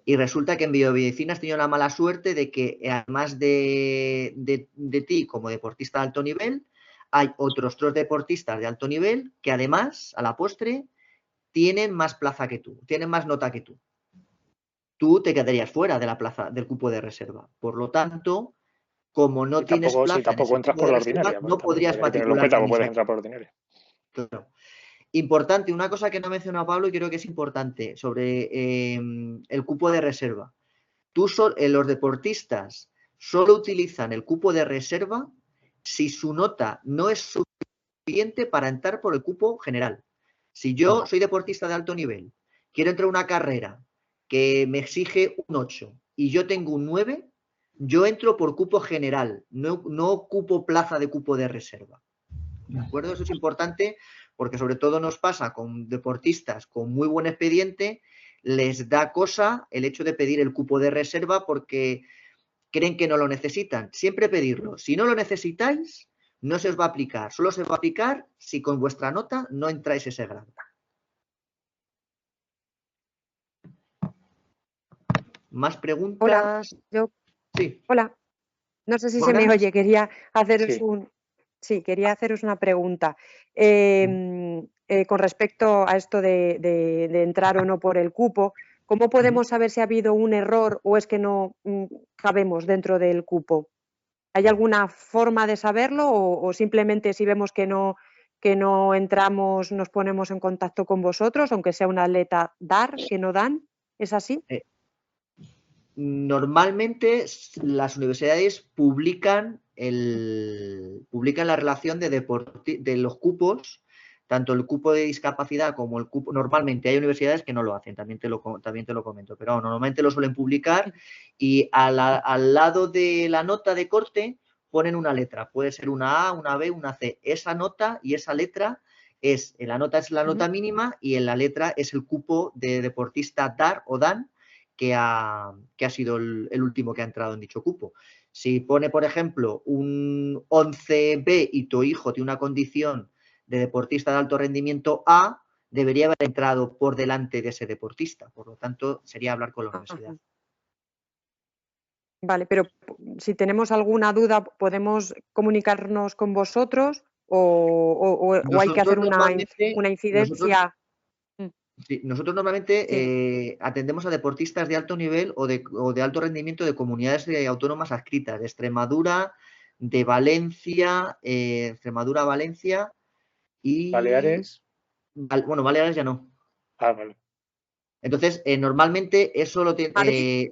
Y resulta que en biomedicina has tenido la mala suerte de que además de ti como deportista de alto nivel, hay otros 3 deportistas de alto nivel que además, a la postre, tienen más plaza que tú, tienen más nota que tú. Tú te quedarías fuera de la plaza, del cupo de reserva. Por lo tanto, como no tienes tampoco, plaza sí, tampoco en ese entras cupo por de la reserva, ordinaria. no podrías Hay que tenerlo en matricularte cuenta, en porque puedes ISAE. entrar por ordinaria. Claro. Importante, una cosa que no ha mencionado Pablo y creo que es importante sobre el cupo de reserva. Los deportistas solo utilizan el cupo de reserva si su nota no es suficiente para entrar por el cupo general. Si yo soy deportista de alto nivel, quiero entrar a una carrera que me exige un 8 y yo tengo un 9, yo entro por cupo general, no ocupo plaza de cupo de reserva. ¿De acuerdo? Eso es importante porque sobre todo nos pasa con deportistas con muy buen expediente, les da cosa el hecho de pedir el cupo de reserva porque creen que no lo necesitan. Siempre pedirlo. Si no lo necesitáis, no se os va a aplicar. Solo se va a aplicar si con vuestra nota no entráis ese grado. ¿Más preguntas? Hola, Sí. Hola, no sé si se ¿Morgan? me oye, quería haceros Sí. quería haceros una pregunta. Con respecto a esto de entrar o no por el cupo, ¿cómo podemos saber si ha habido un error o es que no cabemos dentro del cupo? ¿Hay alguna forma de saberlo o simplemente si vemos que no entramos nos ponemos en contacto con vosotros, aunque sea una atleta dar, que no dan? ¿Es así? Normalmente las universidades publican la relación de los cupos, tanto el cupo de discapacidad como el cupo. Normalmente hay universidades que no lo hacen, también te lo comento, pero normalmente lo suelen publicar y al lado de la nota de corte ponen una letra. Puede ser una A, una B, una C. Esa nota y esa letra la nota es la nota mínima y en la letra es el cupo de deportista DAR o DAN que ha sido el último que ha entrado en dicho cupo. Si pone, por ejemplo, un 11B y tu hijo tiene una condición de deportista de alto rendimiento A, debería haber entrado por delante de ese deportista. Por lo tanto, sería hablar con la universidad. Vale, pero si tenemos alguna duda, ¿podemos comunicarnos con vosotros o hay que hacer una incidencia? Nosotros normalmente atendemos a deportistas de alto nivel o de alto rendimiento de comunidades autónomas adscritas, de Extremadura, de Valencia, Valencia y... ¿Baleares? Bueno, Baleares ya no. Ah, vale. Entonces, normalmente eso lo tiene...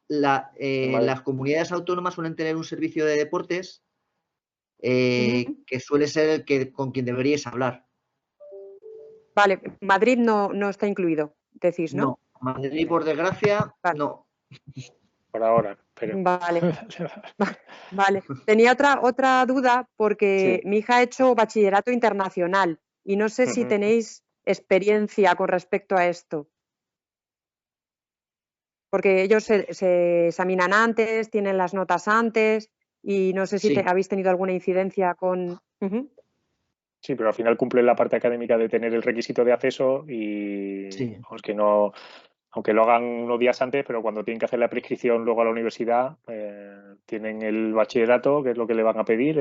las comunidades autónomas suelen tener un servicio de deportes que suele ser con quien deberíais hablar. Vale, Madrid no está incluido, decís, ¿no? No, Madrid, por desgracia, no. Por ahora, pero... Vale. Tenía otra duda porque mi hija ha hecho bachillerato internacional y no sé si tenéis experiencia con respecto a esto. Porque ellos se examinan antes, tienen las notas antes y no sé si habéis tenido alguna incidencia con... Sí, pero al final cumple la parte académica de tener el requisito de acceso y que no, aunque lo hagan unos días antes, pero cuando tienen que hacer la prescripción luego a la universidad, tienen el bachillerato, que es lo que le van a pedir,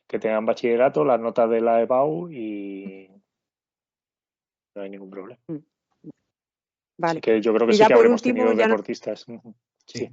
que tengan bachillerato, las notas de la EBAU y no hay ningún problema. Vale. Así que yo creo que sí que habremos tenido deportistas. Sí.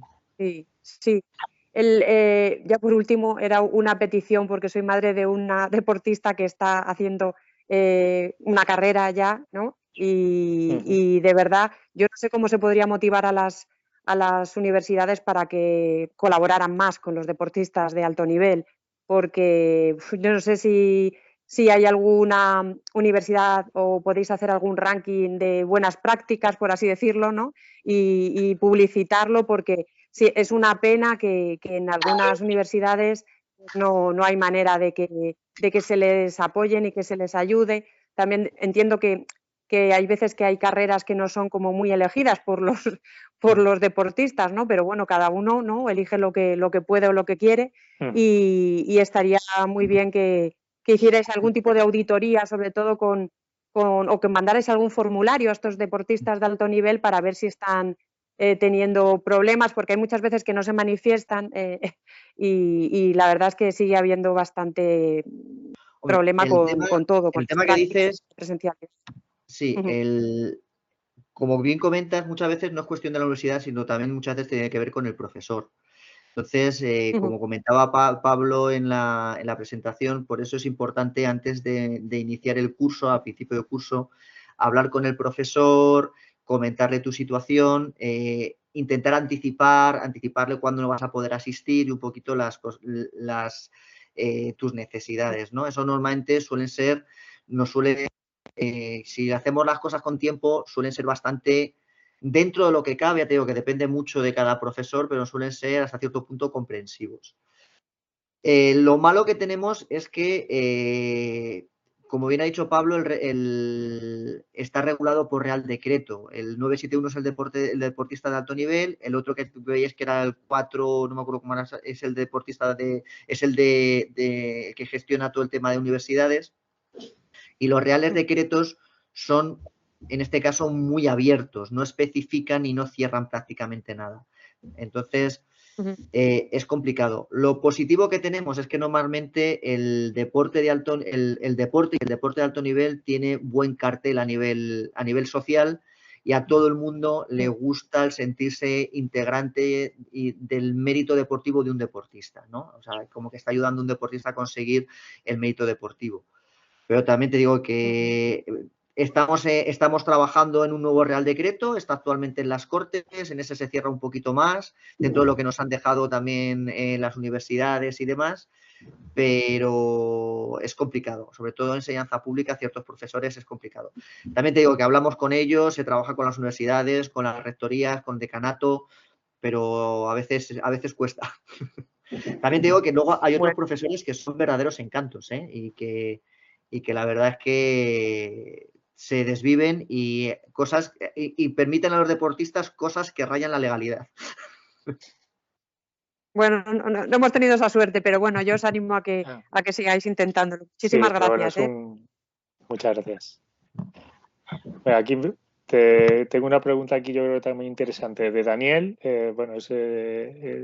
Ya por último, era una petición porque soy madre de una deportista que está haciendo una carrera ya, ¿no? Y de verdad, yo no sé cómo se podría motivar a las universidades para que colaboraran más con los deportistas de alto nivel, porque yo no sé si hay alguna universidad o podéis hacer algún ranking de buenas prácticas, por así decirlo, ¿no? Y publicitarlo porque sí, es una pena que en algunas universidades no hay manera de que se les apoye ni que se les ayude. También entiendo que hay veces que hay carreras que no son como muy elegidas por los deportistas, ¿no? Pero bueno, cada uno, ¿no?, elige lo que puede o lo que quiere y estaría muy bien que hicierais algún tipo de auditoría, sobre todo o que mandarais algún formulario a estos deportistas de alto nivel para ver si están teniendo problemas, porque hay muchas veces que no se manifiestan y la verdad es que sigue habiendo bastante problema con todo. El tema que dices... presenciales. Sí, como bien comentas, muchas veces no es cuestión de la universidad, sino también muchas veces tiene que ver con el profesor. Entonces, como comentaba Pablo en la presentación, por eso es importante antes de iniciar el curso, al principio del curso, hablar con el profesor, comentarle tu situación, intentar anticiparle cuándo no vas a poder asistir y un poquito tus necesidades, ¿no? Eso normalmente si hacemos las cosas con tiempo, suelen ser bastante, dentro de lo que cabe, ya te digo que depende mucho de cada profesor, pero suelen ser hasta cierto punto comprensivos. Lo malo que tenemos es que, como bien ha dicho Pablo, está regulado por Real Decreto. El 971 es el deportista de alto nivel, el otro que veis que era el 4, no me acuerdo cómo era, es el deportista que gestiona todo el tema de universidades. Y los reales decretos son, en este caso, muy abiertos, no especifican y no cierran prácticamente nada. Entonces, es complicado. Lo positivo que tenemos es que normalmente el deporte de alto nivel tiene buen cartel a nivel social y a todo el mundo le gusta el sentirse integrante del mérito deportivo de un deportista, ¿no? O sea, como que está ayudando a un deportista a conseguir el mérito deportivo. Pero también te digo que estamos trabajando en un nuevo Real Decreto, está actualmente en las Cortes, en ese se cierra un poquito más, dentro de lo que nos han dejado también las universidades y demás, pero es complicado, sobre todo en enseñanza pública, ciertos profesores es complicado. También te digo que hablamos con ellos, se trabaja con las universidades, con las rectorías, con decanato, pero a veces cuesta. También te digo que luego hay otros profesores que son verdaderos encantos, ¿eh? y que la verdad es que se desviven y permiten a los deportistas cosas que rayan la legalidad. Bueno, no hemos tenido esa suerte, pero bueno, yo os animo a que sigáis intentándolo. Muchísimas gracias. Bueno, Muchas gracias. Aquí tengo una pregunta aquí, yo creo que también interesante, de Daniel.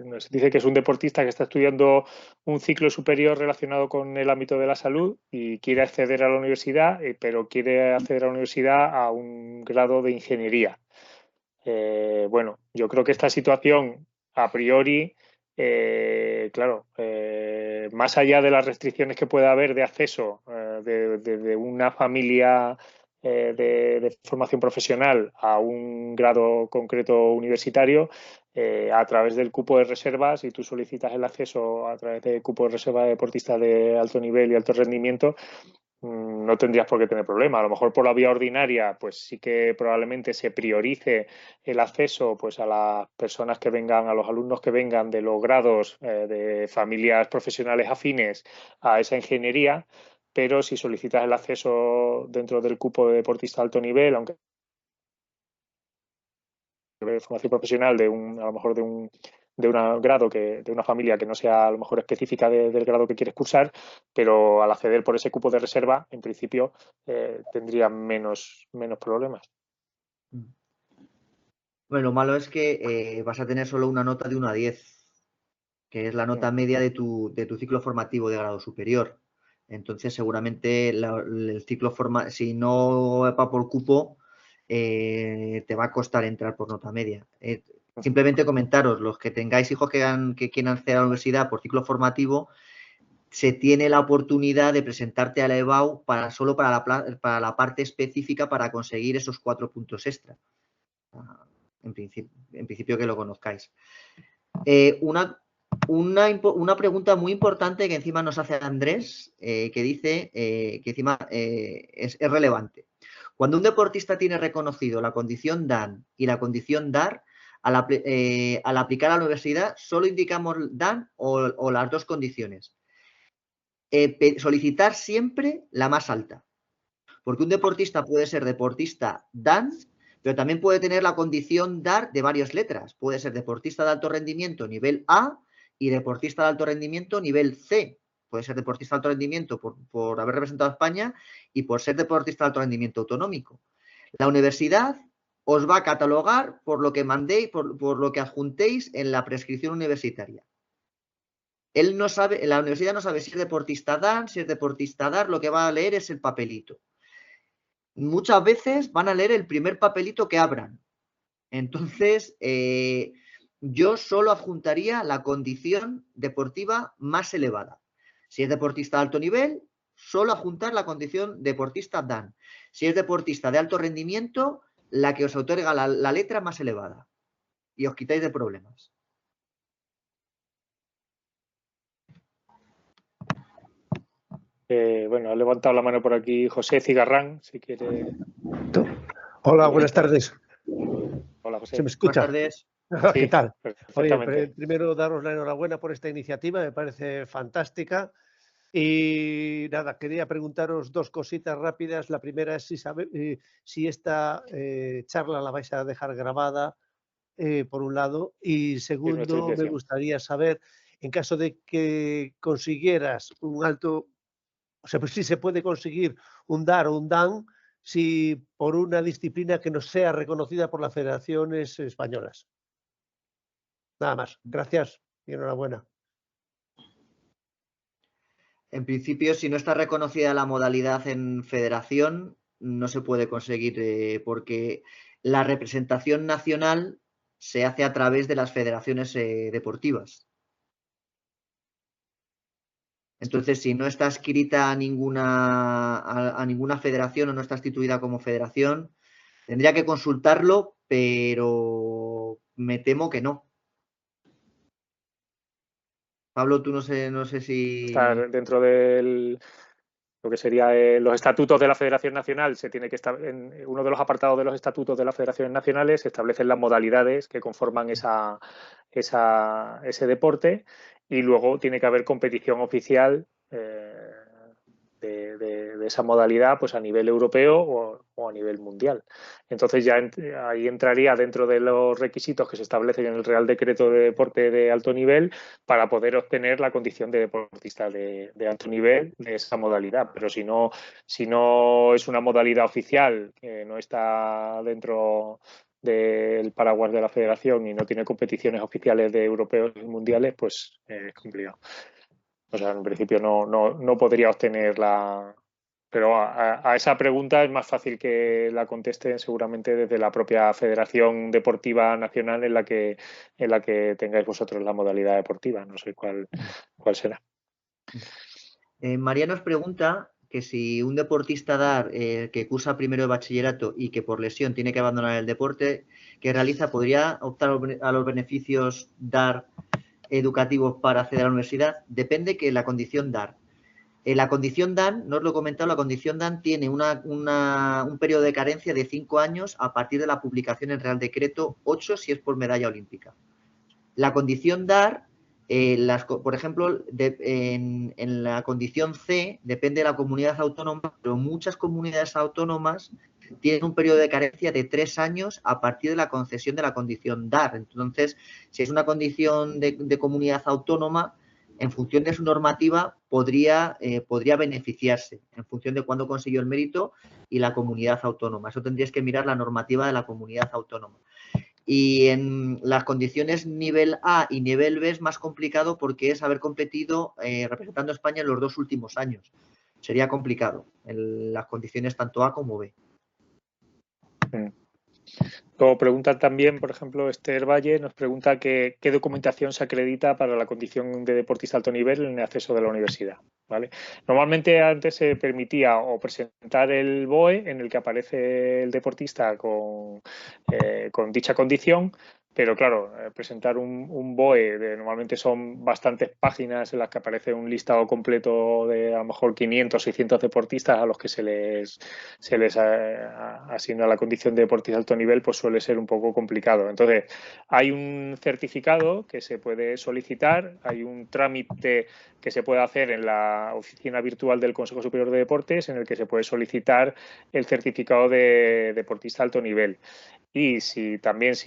Nos dice que es un deportista que está estudiando un ciclo superior relacionado con el ámbito de la salud y quiere acceder a la universidad, pero quiere acceder a la universidad a un grado de ingeniería. Yo creo que esta situación, a priori, más allá de las restricciones que pueda haber de acceso de una familia de formación profesional a un grado concreto universitario, a través del cupo de reserva, si tú solicitas el acceso a través del cupo de reserva de deportistas de alto nivel y alto rendimiento, no tendrías por qué tener problema. A lo mejor por la vía ordinaria, pues sí que probablemente se priorice el acceso pues a las personas que vengan, a los alumnos que vengan de los grados de familias profesionales afines a esa ingeniería, pero si solicitas el acceso dentro del cupo de deportista de alto nivel, aunque formación profesional a lo mejor de un grado de una familia que no sea a lo mejor específica del grado que quieres cursar, pero al acceder por ese cupo de reserva, en principio tendría menos problemas. Bueno, lo malo es que vas a tener solo una nota de 1 a 10, que es la nota media de tu ciclo formativo de grado superior. Entonces, seguramente el ciclo si no va por cupo, te va a costar entrar por nota media. Simplemente comentaros, los que tengáis hijos que quieran acceder a la universidad por ciclo formativo, se tiene la oportunidad de presentarte a la EBAU solo para la parte específica para conseguir esos 4 puntos extra. En principio que lo conozcáis. Una pregunta muy importante que encima nos hace Andrés, que dice que encima es relevante. Cuando un deportista tiene reconocido la condición DAN y la condición DAR, al aplicar a la universidad, ¿solo indicamos DAN o las dos condiciones? Solicitar siempre la más alta. Porque un deportista puede ser deportista DAN, pero también puede tener la condición DAR de varias letras. Puede ser deportista de alto rendimiento nivel A y deportista de alto rendimiento nivel C. Puede ser deportista de alto rendimiento por haber representado a España y por ser deportista de alto rendimiento autonómico. La universidad os va a catalogar por lo que mandéis, por lo que adjuntéis en la prescripción universitaria. La universidad no sabe si es deportista DAN, si es deportista DAR, lo que va a leer es el papelito. Muchas veces van a leer el primer papelito que abran. Entonces, yo solo adjuntaría la condición deportiva más elevada. Si es deportista de alto nivel, solo adjuntar la condición deportista DAN. Si es deportista de alto rendimiento, la que os otorga la letra más elevada. Y os quitáis de problemas. Bueno, ha levantado la mano por aquí José Cigarrán, si quiere. Hola, buenas tardes. Hola, José. ¿Se me escucha? Buenas tardes. ¿Qué tal? Oye, Perfectamente. primero daros la enhorabuena por esta iniciativa, me parece fantástica. Y nada, quería preguntaros dos cositas rápidas. La primera es si esta charla la vais a dejar grabada, por un lado. Y segundo, me gustaría saber, en caso de que consiguieras un alto, o sea, pues si se puede conseguir un DAR o un DAN, si por una disciplina que no sea reconocida por las federaciones españolas. Nada más. Gracias y enhorabuena. En principio, si no está reconocida la modalidad en federación, no se puede conseguir porque la representación nacional se hace a través de las federaciones deportivas. Entonces, si no está adscrita a ninguna federación o no está instituida como federación, tendría que consultarlo, pero me temo que no. Pablo, tú no sé si... Estar dentro del lo que sería los estatutos de la Federación Nacional, se tiene que estar en uno de los apartados de los estatutos de las federaciones nacionales, se establecen las modalidades que conforman ese deporte y luego tiene que haber competición oficial de esa modalidad pues a nivel europeo o a nivel mundial. Entonces ya ahí entraría dentro de los requisitos que se establecen en el Real Decreto de Deporte de Alto Nivel para poder obtener la condición de deportista de alto nivel de esa modalidad. Pero si no es una modalidad oficial, que no está dentro del paraguas de la federación y no tiene competiciones oficiales de europeos y mundiales, pues es complicado. O sea, en principio no podría obtener la... Pero a esa pregunta es más fácil que la contesten seguramente desde la propia Federación Deportiva Nacional en la que tengáis vosotros la modalidad deportiva. No sé cuál será. María nos pregunta que si un deportista DAR que cursa primero de bachillerato y que por lesión tiene que abandonar el deporte que realiza, ¿podría optar a los beneficios DAR educativos para acceder a la universidad? Depende que la condición DAR. La condición DAN, no os lo he comentado, la condición DAN tiene un periodo de carencia de 5 años a partir de la publicación en Real Decreto 8 si es por medalla olímpica. La condición DAR, por ejemplo, en la condición C depende de la comunidad autónoma, pero muchas comunidades autónomas tienen un periodo de carencia de 3 años a partir de la concesión de la condición DAR. Entonces, si es una condición de comunidad autónoma, en función de su normativa, podría beneficiarse en función de cuándo consiguió el mérito y la comunidad autónoma. Eso tendríais que mirar la normativa de la comunidad autónoma. Y en las condiciones nivel A y nivel B es más complicado porque es haber competido representando a España en los 2 últimos años. Sería complicado en las condiciones tanto A como B. Luego pregunta también, por ejemplo, Esther Valle nos pregunta qué documentación se acredita para la condición de deportista alto nivel en el acceso de la universidad. ¿Vale? Normalmente antes se permitía o presentar el BOE en el que aparece el deportista con dicha condición, pero claro, presentar un BOE normalmente son bastantes páginas en las que aparece un listado completo de a lo mejor 500, 600 deportistas a los que se les asigna la condición de deportista de alto nivel, pues suele ser un poco complicado. Entonces, hay un certificado que se puede solicitar, hay un trámite que se puede hacer en la oficina virtual del Consejo Superior de Deportes en el que se puede solicitar el certificado de deportista de alto nivel. Y si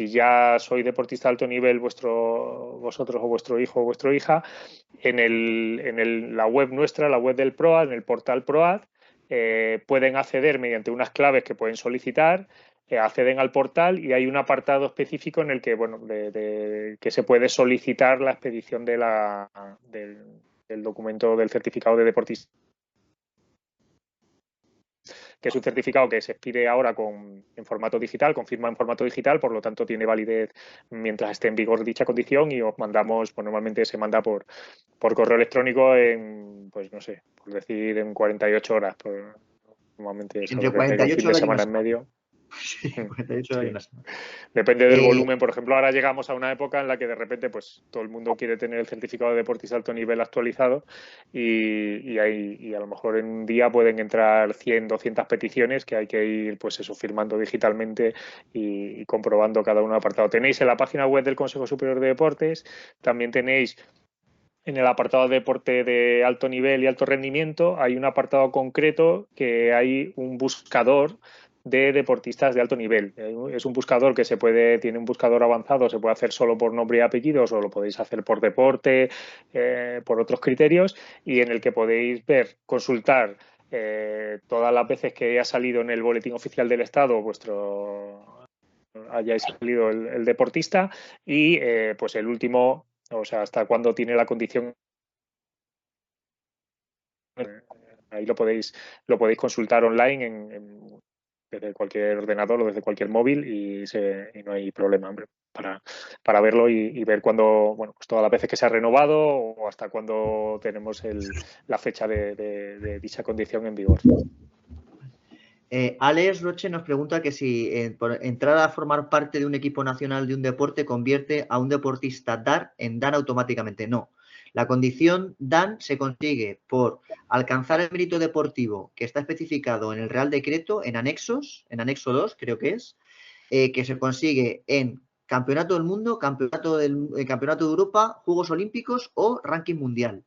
ya sois deportista de alto nivel vosotros o vuestro hijo o vuestra hija, en la web nuestra, la web del PROAD, en el portal PROAD, pueden acceder mediante unas claves que pueden solicitar, acceden al portal y hay un apartado específico en el que que se puede solicitar la expedición del documento del certificado de deportista es un certificado que se expide ahora en formato digital, con firma en formato digital, por lo tanto tiene validez mientras esté en vigor dicha condición y os mandamos, pues normalmente se manda por correo electrónico en, pues no sé, por decir en 48 horas. Normalmente es algo Entre que caiga un fin 48 de horas y una semana en semana. medio. Sí, 48 horas y una semana. Depende del volumen. Por ejemplo, ahora llegamos a una época en la que de repente pues todo el mundo quiere tener el certificado de deportista de alto nivel actualizado y a lo mejor en un día pueden entrar 100, 200 peticiones que hay que ir pues eso firmando digitalmente y comprobando cada uno apartado. Tenéis en la página web del Consejo Superior de Deportes, también tenéis en el apartado de deporte de alto nivel y alto rendimiento, hay un apartado concreto que hay un buscador de deportistas de alto nivel. Es un buscador que tiene un buscador avanzado, se puede hacer solo por nombre y apellidos o lo podéis hacer por deporte, por otros criterios, y en el que podéis consultar todas las veces que haya salido en el boletín oficial del Estado hayáis salido el deportista y pues el último, o sea, hasta cuándo tiene la condición. Ahí lo podéis consultar online desde cualquier ordenador o desde cualquier móvil y no hay problema, hombre, para verlo y ver cuándo, bueno, pues todas las veces que se ha renovado o hasta cuándo tenemos la fecha de dicha condición en vigor. Alex Roche nos pregunta que si por entrar a formar parte de un equipo nacional de un deporte convierte a un deportista DAR en DAN automáticamente. No. La condición DAN se consigue por alcanzar el mérito deportivo que está especificado en el Real Decreto, en anexo 2 creo que es, que se consigue en Campeonato del Mundo, Campeonato de Europa, Juegos Olímpicos o Ranking Mundial.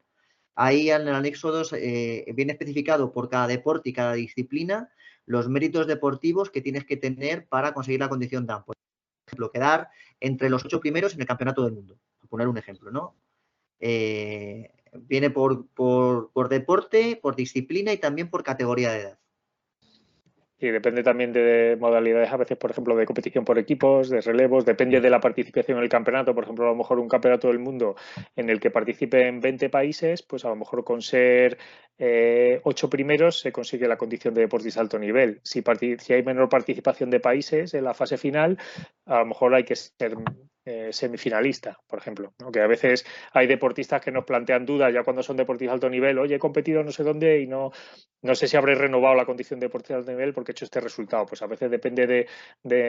Ahí en el anexo 2 viene especificado por cada deporte y cada disciplina los méritos deportivos que tienes que tener para conseguir la condición DAN. Por ejemplo, quedar entre los 8 primeros en el Campeonato del Mundo. Por poner un ejemplo, ¿no? Viene por deporte, por disciplina y también por categoría de edad. Y depende también de modalidades, a veces, por ejemplo, de competición por equipos, de relevos, depende de la participación en el campeonato. Por ejemplo, a lo mejor un campeonato del mundo en el que participen 20 países, pues a lo mejor con ser 8 primeros se consigue la condición de deportista de alto nivel. Si hay menor participación de países en la fase final, a lo mejor hay que ser semifinalista, por ejemplo, ¿no? Que a veces hay deportistas que nos plantean dudas ya cuando son deportistas de alto nivel. Oye, he competido no sé dónde y no sé si habré renovado la condición de deportista de alto nivel porque he hecho este resultado. Pues a veces depende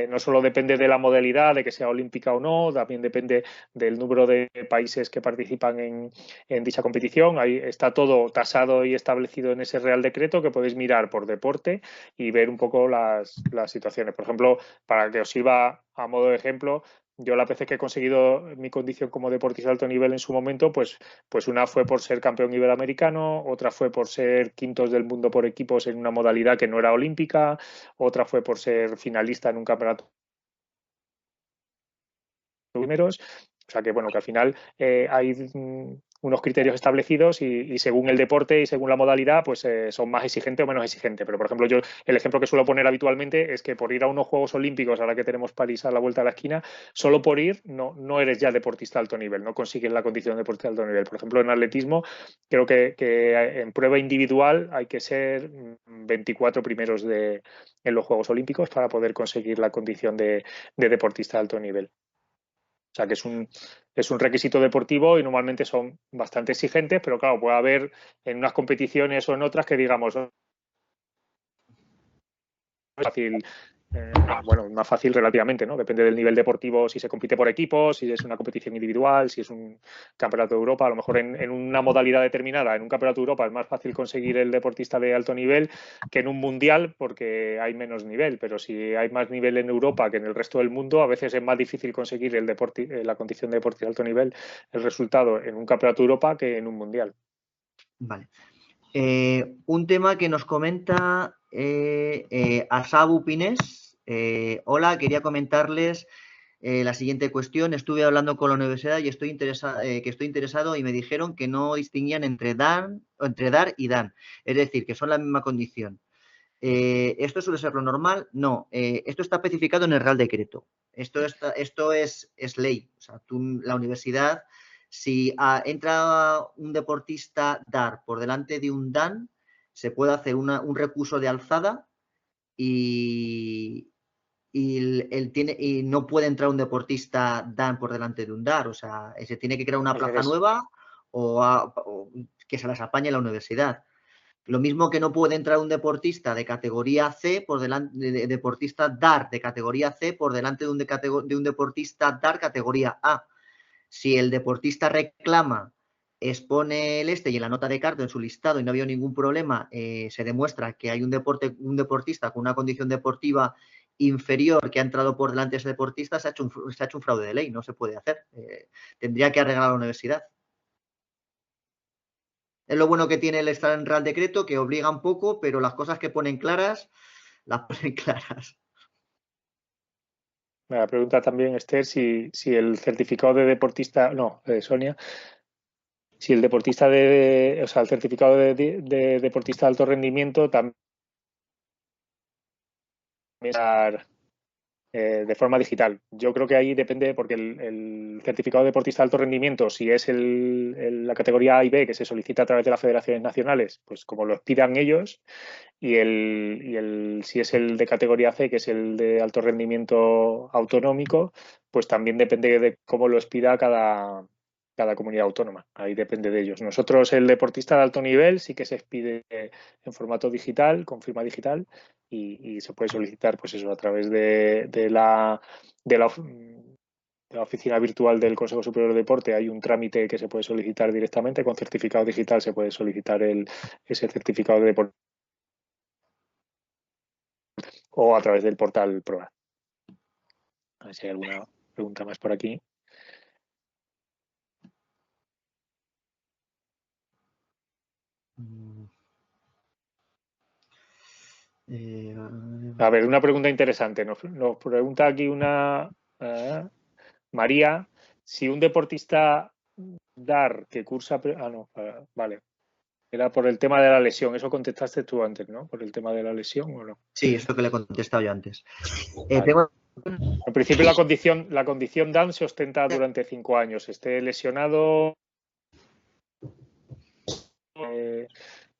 no solo depende de la modalidad, de que sea olímpica o no, también depende del número de países que participan en dicha competición. Ahí está todo tasado y establecido en ese Real Decreto que podéis mirar por deporte y ver un poco las situaciones. Por ejemplo, para que os sirva a modo de ejemplo, yo las veces que he conseguido mi condición como deportista de alto nivel en su momento, pues una fue por ser campeón iberoamericano, otra fue por ser quintos del mundo por equipos en una modalidad que no era olímpica, otra fue por ser finalista en un campeonato de primeros. O sea que, bueno, que al final hay unos criterios establecidos y según el deporte y según la modalidad, pues son más exigentes o menos exigentes. Pero, por ejemplo, yo el ejemplo que suelo poner habitualmente es que por ir a unos Juegos Olímpicos, ahora que tenemos París a la vuelta de la esquina, solo por ir no eres ya deportista de alto nivel, no consigues la condición de deportista de alto nivel. Por ejemplo, en atletismo, creo que en prueba individual hay que ser 24 primeros en los Juegos Olímpicos para poder conseguir la condición de deportista de alto nivel. O sea que es un requisito deportivo y normalmente son bastante exigentes, pero claro, puede haber en unas competiciones o en otras que digamos fácil, bueno, más fácil relativamente, ¿no? Depende del nivel deportivo, si se compite por equipos, si es una competición individual, si es un campeonato de Europa. A lo mejor en una modalidad determinada, en un campeonato de Europa es más fácil conseguir el deportista de alto nivel que en un mundial porque hay menos nivel, pero si hay más nivel en Europa que en el resto del mundo, a veces es más difícil conseguir la condición de deportista de alto nivel, el resultado en un campeonato de Europa que en un mundial. Vale. Un tema que nos comenta Asabu Pines. Hola, quería comentarles la siguiente cuestión. Estuve hablando con la universidad y estoy interesado y me dijeron que no distinguían entre DAR y DAN, es decir, que son la misma condición. ¿Esto suele ser lo normal? No, esto está especificado en el Real Decreto. Esto es ley. O sea, la universidad, si entra un deportista DAR por delante de un DAN, se puede hacer un recurso de alzada y no puede entrar un deportista DAN por delante de un DAR. O sea, se tiene que crear una plaza nueva o que se las apañe la universidad. Lo mismo que no puede entrar un deportista de categoría C por delante de deportista DAR de categoría C por delante de un deportista DAR categoría A. Si el deportista reclama, expone el y en la nota de carta en su listado y no había ningún problema, se demuestra que hay un deportista con una condición deportiva inferior que ha entrado por delante de ese deportista, se ha hecho un fraude de ley, no se puede hacer. Tendría que arreglar la universidad. Es lo bueno que tiene el estar en Real Decreto, que obliga un poco, pero las cosas que ponen claras, las ponen claras. Me pregunta también Esther si el certificado de deportista, no, Sonia, si el deportista o sea, el certificado de deportista de alto rendimiento también de forma digital. Yo creo que ahí depende, porque el certificado de deportista de alto rendimiento, si es la categoría A y B que se solicita a través de las federaciones nacionales, pues como lo pidan ellos, y si es el de categoría C, que es el de alto rendimiento autonómico, pues también depende de cómo lo expida cada comunidad autónoma. Ahí depende de ellos. Nosotros, el deportista de alto nivel, sí que se expide en formato digital, con firma digital, y se puede solicitar, pues eso, a través de la oficina virtual del Consejo Superior de Deporte. Hay un trámite que se puede solicitar directamente. Con certificado digital se puede solicitar ese certificado de deporte o a través del portal PROA. A ver si hay alguna pregunta más por aquí. A ver, una pregunta interesante. Nos pregunta aquí una María, si un deportista DAR que cursa... vale. Era por el tema de la lesión. Eso contestaste tú antes, ¿no? ¿Por el tema de la lesión o no? Sí, esto que le he contestado yo antes. Vale. En principio la condición DAN se ostenta durante 5 años. Esté lesionado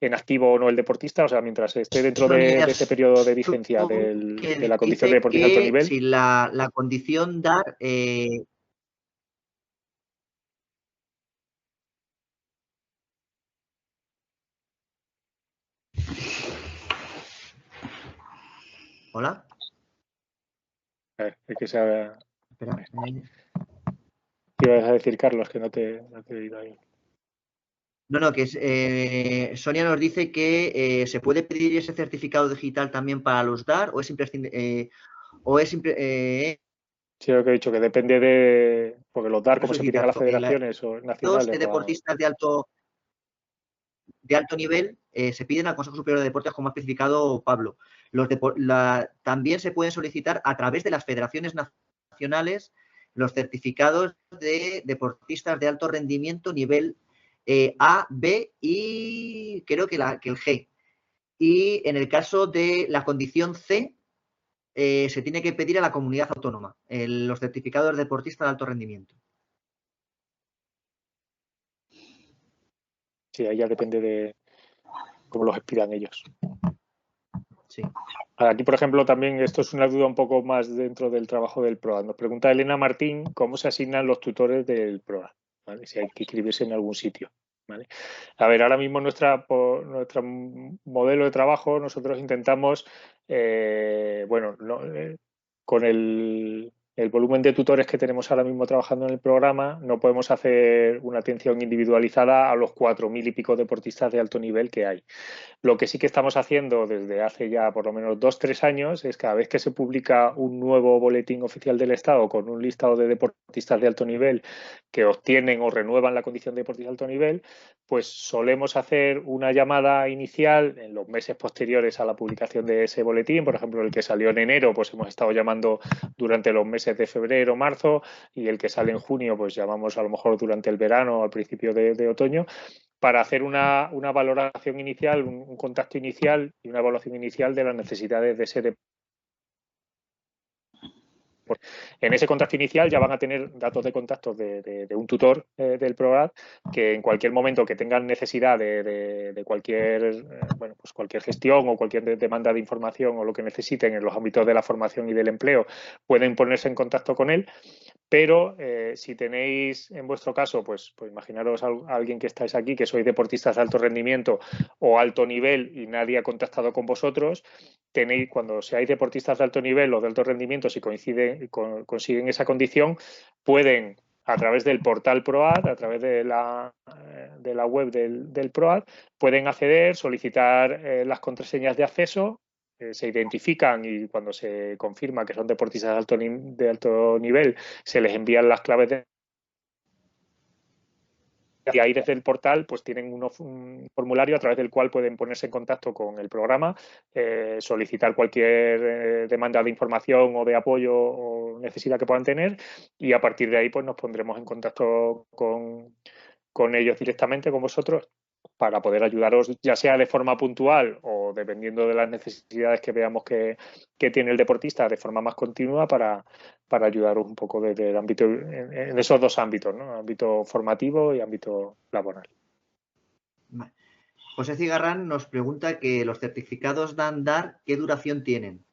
en activo o no el deportista, o sea, mientras esté dentro de ese periodo de vigencia de la condición de deportista de alto nivel. Si la condición DAR... ¿Hola? Es que sea... Espera. ¿Qué ibas a decir, Carlos? Que no te he oído ahí. No, que Sonia nos dice que se puede pedir ese certificado digital también para los DAR o es imprescindible. Sí, lo que he dicho, que depende de. Porque los DAR, como se piden a las federaciones o nacionales. Los deportistas de alto nivel se piden al Consejo Superior de Deportes, como ha especificado Pablo. También se pueden solicitar a través de las federaciones nacionales los certificados de deportistas de alto rendimiento nivel A, B y creo que el G. Y en el caso de la condición C, se tiene que pedir a la comunidad autónoma los certificados de deportista de alto rendimiento. Sí, ahí ya depende de cómo los expidan ellos. Sí. Aquí, por ejemplo, también esto es una duda un poco más dentro del trabajo del PROA. Nos pregunta Elena Martín cómo se asignan los tutores del PROA, ¿vale? Si hay que inscribirse en algún sitio, ¿vale? A ver, ahora mismo nuestro modelo de trabajo, nosotros intentamos, con el volumen de tutores que tenemos ahora mismo trabajando en el programa, no podemos hacer una atención individualizada a los 4.000 y pico deportistas de alto nivel que hay. Lo que sí que estamos haciendo desde hace ya por lo menos 2-3 años es cada vez que se publica un nuevo boletín oficial del Estado con un listado de deportistas de alto nivel que obtienen o renuevan la condición de deportista de alto nivel, pues solemos hacer una llamada inicial en los meses posteriores a la publicación de ese boletín. Por ejemplo, el que salió en enero, pues hemos estado llamando durante los meses de febrero, marzo, y el que sale en junio, pues llamamos a lo mejor durante el verano o al principio de otoño, para hacer una valoración inicial, un contacto inicial y una evaluación inicial de las necesidades de ese En ese contacto inicial ya van a tener datos de contacto de un tutor del PROAD, que en cualquier momento que tengan necesidad de cualquier, bueno, pues cualquier gestión o cualquier demanda de información o lo que necesiten en los ámbitos de la formación y del empleo, pueden ponerse en contacto con él. Pero si tenéis en vuestro caso, pues imaginaros a alguien que estáis aquí, que sois deportistas de alto rendimiento o alto nivel y nadie ha contactado con vosotros, cuando seáis deportistas de alto nivel o de alto rendimiento, si consiguen esa condición, pueden, a través del portal PROAD, a través de la web del PROAD, pueden acceder, solicitar las contraseñas de acceso, se identifican y cuando se confirma que son deportistas de alto nivel, se les envían las claves y ahí desde el portal pues tienen un formulario a través del cual pueden ponerse en contacto con el programa, solicitar cualquier demanda de información o de apoyo o necesidad que puedan tener, y a partir de ahí pues nos pondremos en contacto con ellos directamente, con vosotros, para poder ayudaros, ya sea de forma puntual o dependiendo de las necesidades que veamos que tiene el deportista, de forma más continua, para ayudaros un poco desde el ámbito, en esos dos ámbitos, ¿no? Ámbito formativo y ámbito laboral. José Cigarrán nos pregunta que los certificados DAR, ¿qué duración tienen?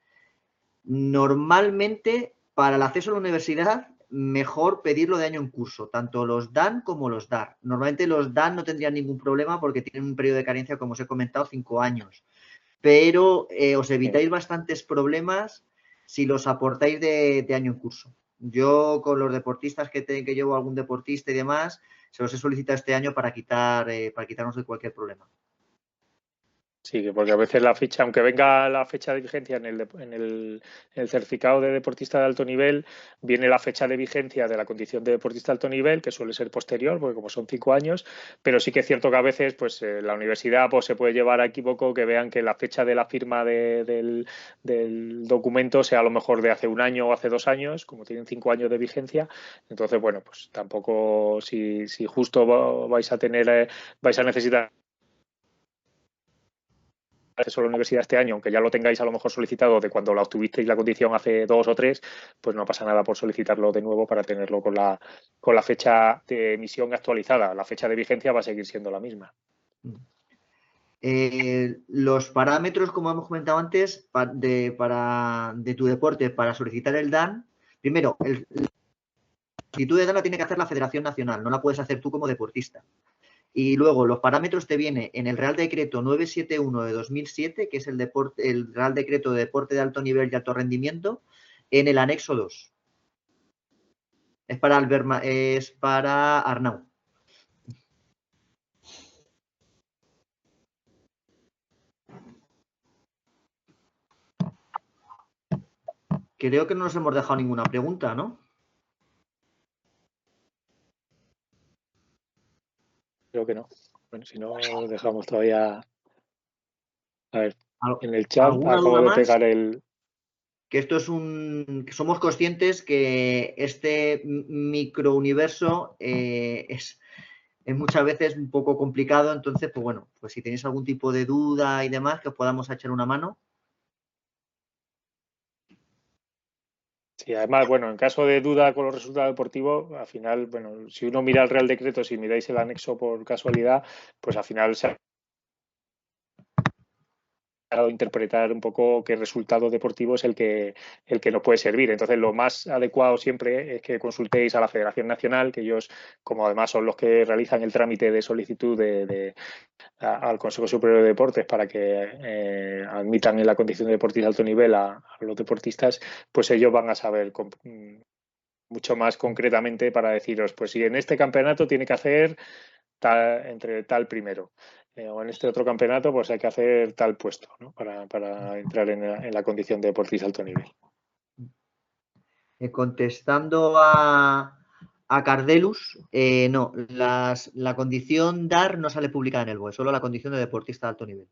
Normalmente, para el acceso a la universidad, mejor pedirlo de año en curso, tanto los DAN como los DAR. Normalmente los DAN no tendrían ningún problema porque tienen un periodo de carencia, como os he comentado, 5 años. Pero os evitáis bastantes problemas si los aportáis de año en curso. Yo con los deportistas que llevo algún deportista y demás, se los he solicitado este año para quitarnos de cualquier problema. Sí, porque a veces la fecha, aunque venga la fecha de vigencia en el certificado de deportista de alto nivel, viene la fecha de vigencia de la condición de deportista de alto nivel, que suele ser posterior, porque como son 5 años, pero sí que es cierto que a veces pues la universidad pues se puede llevar a equívoco que vean que la fecha de la firma del documento sea a lo mejor de hace 1 año o hace 2 años, como tienen 5 años de vigencia. Entonces, bueno, pues tampoco si justo vais a necesitar acceso a la universidad este año, aunque ya lo tengáis a lo mejor solicitado de cuando la obtuvisteis la condición hace 2 o 3, pues no pasa nada por solicitarlo de nuevo para tenerlo con la fecha de emisión actualizada. La fecha de vigencia va a seguir siendo la misma. Los parámetros, como hemos comentado antes, de tu deporte para solicitar el DAN, primero, la solicitud de DAN la tiene que hacer la Federación Nacional, no la puedes hacer tú como deportista. Y luego los parámetros te vienen en el Real Decreto 971 de 2007, que es el Real Decreto de Deporte de Alto Nivel y Alto Rendimiento, en el anexo 2. Es para Arnau. Creo que no nos hemos dejado ninguna pregunta, ¿no? Creo que no. Bueno, si no, dejamos todavía. A ver, en el chat acabo de pegar el. Que esto es que somos conscientes que este microuniverso es muchas veces un poco complicado, entonces, pues bueno, pues si tenéis algún tipo de duda y demás, que os podamos echar una mano. Sí, además, bueno, en caso de duda con los resultados deportivos, al final, bueno, si uno mira el Real Decreto, si miráis el anexo por casualidad, pues al final se ha interpretar un poco qué resultado deportivo es el que nos puede servir. Entonces, lo más adecuado siempre es que consultéis a la Federación Nacional, que ellos, como además son los que realizan el trámite de solicitud al Consejo Superior de Deportes para que admitan en la condición de deportista de alto nivel a los deportistas, pues ellos van a saber mucho más concretamente para deciros, pues si en este campeonato tiene que hacer entre tal primero, o en este otro campeonato pues hay que hacer tal puesto, ¿no? para entrar en la condición de deportista de alto nivel. Contestando a Cardelus, no, la condición DAR no sale publicada en el BOE, solo la condición de deportista de alto nivel.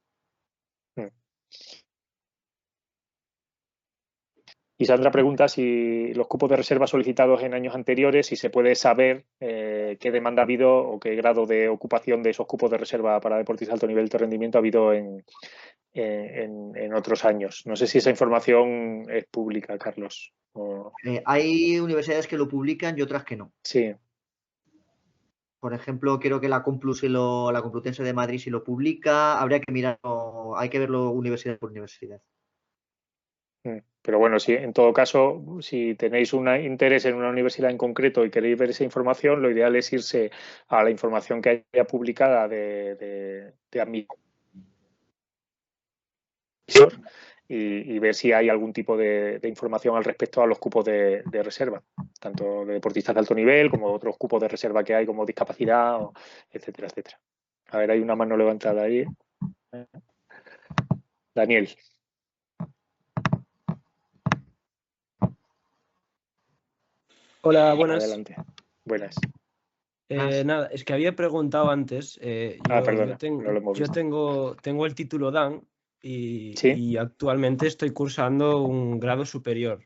Y Sandra pregunta si los cupos de reserva solicitados en años anteriores, si se puede saber qué demanda ha habido o qué grado de ocupación de esos cupos de reserva para deportistas de alto nivel de rendimiento ha habido en en otros años. No sé si esa información es pública, Carlos. Hay universidades que lo publican y otras que no. Sí. Por ejemplo, creo que la Complutense de Madrid sí lo publica. Habría que mirarlo, hay que verlo universidad por universidad. Pero bueno, sí, en todo caso, si tenéis un interés en una universidad en concreto y queréis ver esa información, lo ideal es irse a la información que haya publicada de admisión y ver si hay algún tipo de información al respecto a los cupos de reserva, tanto de deportistas de alto nivel como otros cupos de reserva que hay como discapacidad, etcétera, etcétera. A ver, hay una mano levantada ahí. Daniel. Hola, buenas. Adelante. Buenas. Nada, es que había preguntado antes. Perdona, no lo hemos yo visto. tengo el título DAN y, ¿Sí? y actualmente estoy cursando un grado superior.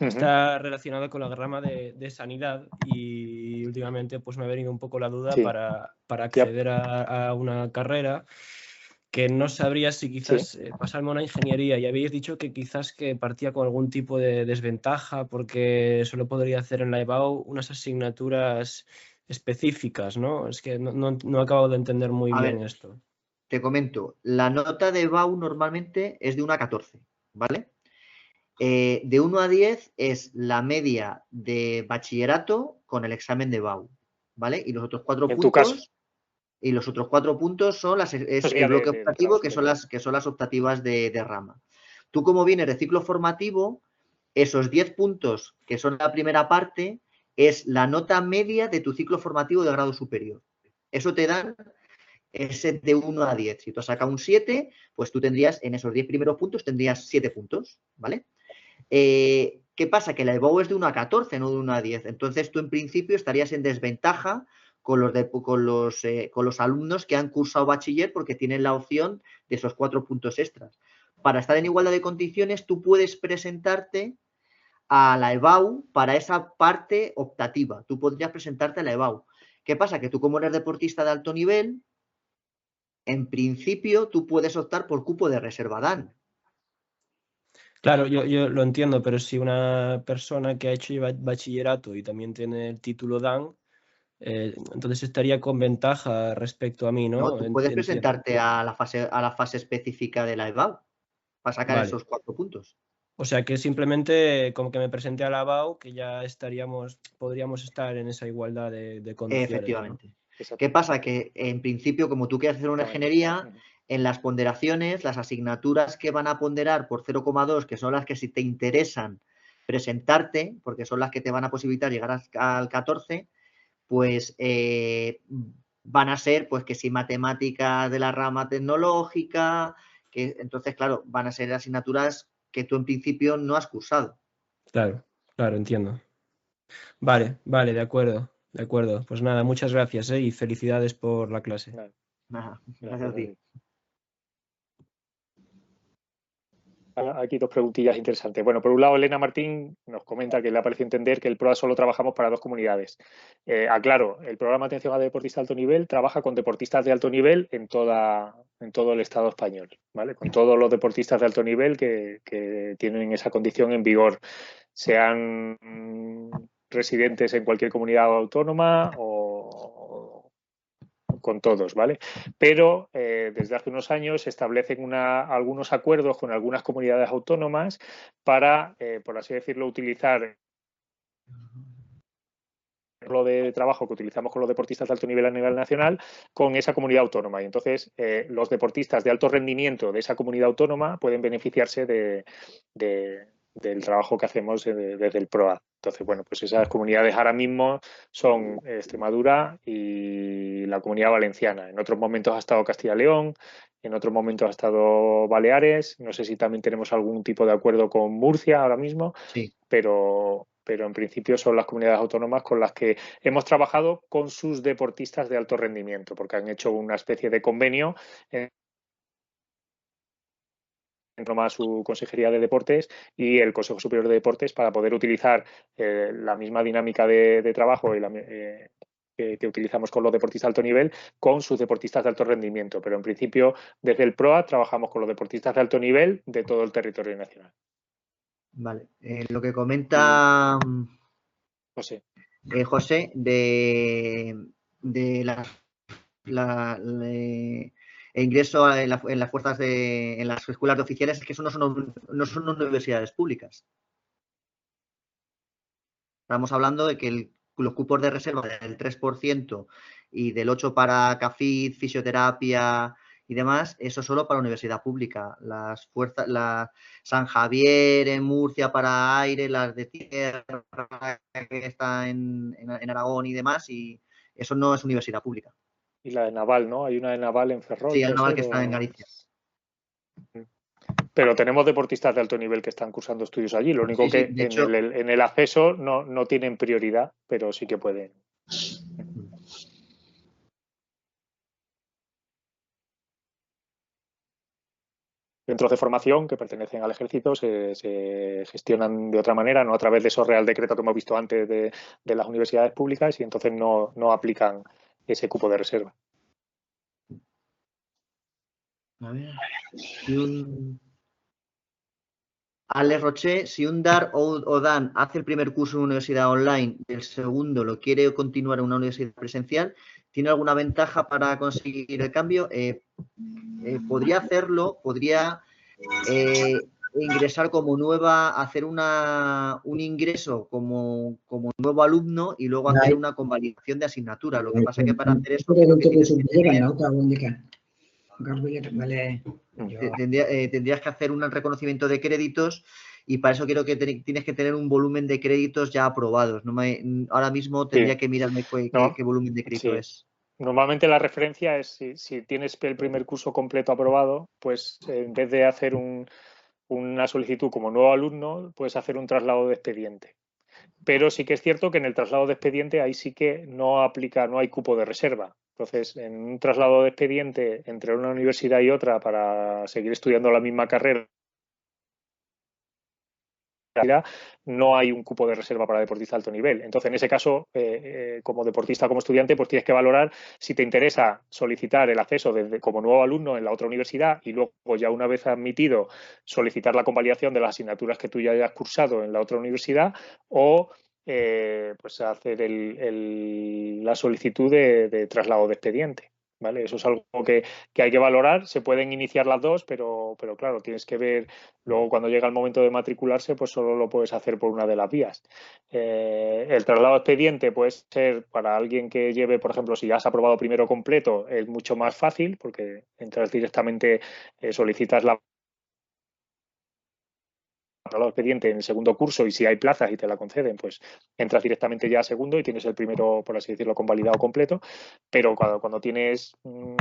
Está relacionado con la rama de sanidad y últimamente pues me ha venido un poco la duda Sí. para acceder a una carrera que no sabría si quizás pasarme a una ingeniería, y habéis dicho que quizás que partía con algún tipo de desventaja porque solo podría hacer en la EBAU unas asignaturas específicas, ¿no? Es que no acabo de entender muy bien esto. Te comento, la nota de EBAU normalmente es de 1 a 14, ¿vale? De 1 a 10 es la media de bachillerato con el examen de EBAU, ¿vale? Y los otros 4 puntos. ¿En tu caso? Y los otros 4 puntos son el bloque optativo, que son las optativas de rama. Tú, como vienes de ciclo formativo, esos 10 puntos, que son la primera parte, es la nota media de tu ciclo formativo de grado superior. Eso te dan ese de 1 a 10. Si tú has sacado un 7, pues tú tendrías, en esos 10 primeros puntos, tendrías 7 puntos, ¿vale? ¿Qué pasa? Que la EBAU es de 1 a 14, no de 1 a 10. Entonces, tú en principio estarías en desventaja con los alumnos que han cursado bachiller porque tienen la opción de esos 4 puntos extras. Para estar en igualdad de condiciones, tú puedes presentarte a la EBAU para esa parte optativa. Tú podrías presentarte a la EBAU. ¿Qué pasa? Que tú, como eres deportista de alto nivel, en principio tú puedes optar por cupo de reserva DAN. Claro, yo lo entiendo, pero si una persona que ha hecho bachillerato y también tiene el título DAN, entonces estaría con ventaja respecto a mí, ¿no? No, tú puedes presentarte a la fase específica de la EBAU para sacar esos 4 puntos. O sea que simplemente como que me presente a la EBAU, que ya podríamos estar en esa igualdad de condiciones. Efectivamente. ¿No? ¿Qué pasa? Que en principio, como tú quieres hacer una ingeniería, en las ponderaciones, las asignaturas que van a ponderar por 0,2, que son las que si te interesan presentarte, porque son las que te van a posibilitar llegar al 14, pues van a ser, pues que si matemáticas de la rama tecnológica, que entonces, claro, van a ser asignaturas que tú en principio no has cursado. Claro, entiendo. Vale, de acuerdo. Pues nada, muchas gracias y felicidades por la clase. Nada, gracias a ti. Aquí 2 preguntillas interesantes. Bueno, por un lado, Elena Martín nos comenta que le ha parecido entender que el PROA solo trabajamos para 2 comunidades. Aclaro, el programa de atención a deportistas de alto nivel trabaja con deportistas de alto nivel en todo el Estado español, ¿vale? Con todos los deportistas de alto nivel que tienen esa condición en vigor, sean residentes en cualquier comunidad autónoma o con todos, ¿vale? Pero desde hace unos años se establecen algunos acuerdos con algunas comunidades autónomas para, por así decirlo, utilizar lo de trabajo que utilizamos con los deportistas de alto nivel a nivel nacional con esa comunidad autónoma. Y entonces los deportistas de alto rendimiento de esa comunidad autónoma pueden beneficiarse del trabajo que hacemos desde el PROA. Entonces, bueno, pues esas comunidades ahora mismo son Extremadura y la Comunidad Valenciana. En otros momentos ha estado Castilla y León, en otros momentos ha estado Baleares. No sé si también tenemos algún tipo de acuerdo con Murcia ahora mismo, sí. pero en principio son las comunidades autónomas con las que hemos trabajado con sus deportistas de alto rendimiento, porque han hecho una especie de convenio entre su Consejería de Deportes y el Consejo Superior de Deportes para poder utilizar la misma dinámica de trabajo y que utilizamos con los deportistas de alto nivel con sus deportistas de alto rendimiento. Pero en principio, desde el PROA trabajamos con los deportistas de alto nivel de todo el territorio nacional. Vale. Lo que comenta José. José de ingreso en las fuerzas en las escuelas de oficiales, es que eso no son universidades públicas. Estamos hablando de que los cupos de reserva del 3% y del 8% para CAFID, fisioterapia y demás, eso solo para universidad pública. Las fuerzas, la San Javier en Murcia para aire, las de tierra que está en Aragón y demás, y eso no es universidad pública. Y la de Naval, ¿no? Hay una de Naval en Ferrol. Sí, hay Naval que está en Galicia. Pero tenemos deportistas de alto nivel que están cursando estudios allí. Lo único que de hecho, en el acceso no tienen prioridad, pero sí que pueden. Centros de formación que pertenecen al ejército se gestionan de otra manera, no a través de esos Real Decreto que hemos visto antes de las universidades públicas, y entonces no aplican ese cupo de reserva. A ver, Alex Roche, si un DAR o DAN hace el primer curso en una universidad online, el segundo lo quiere continuar en una universidad presencial, ¿tiene alguna ventaja para conseguir el cambio? Podría hacerlo, podría ingresar como hacer un ingreso como nuevo alumno y luego hacer una convalidación de asignatura. Lo que pasa es que para hacer eso tendrías que hacer un reconocimiento de créditos, y para eso creo que tienes que tener un volumen de créditos ya aprobados. Ahora mismo tendría que mirarme qué volumen de crédito es. Normalmente la referencia es si tienes el primer curso completo aprobado, pues en vez de hacer una solicitud como nuevo alumno, puedes hacer un traslado de expediente. Pero sí que es cierto que en el traslado de expediente ahí sí que no hay cupo de reserva. Entonces, en un traslado de expediente entre una universidad y otra para seguir estudiando la misma carrera, no hay un cupo de reserva para deportista de alto nivel. Entonces, en ese caso, como deportista, como estudiante, pues tienes que valorar si te interesa solicitar el acceso como nuevo alumno en la otra universidad y luego, ya una vez admitido, solicitar la convalidación de las asignaturas que tú ya hayas cursado en la otra universidad, o pues hacer la solicitud de traslado de expediente. ¿Vale? Eso es algo que hay que valorar. Se pueden iniciar las dos, pero claro, tienes que ver luego cuando llega el momento de matricularse, pues solo lo puedes hacer por una de las vías. El traslado de expediente puede ser para alguien que lleve, por ejemplo, si ya has aprobado primero completo, es mucho más fácil porque entras directamente, solicitas la traslado expediente en el segundo curso, y si hay plazas y te la conceden, pues entras directamente ya a segundo y tienes el primero, por así decirlo, convalidado completo. Pero cuando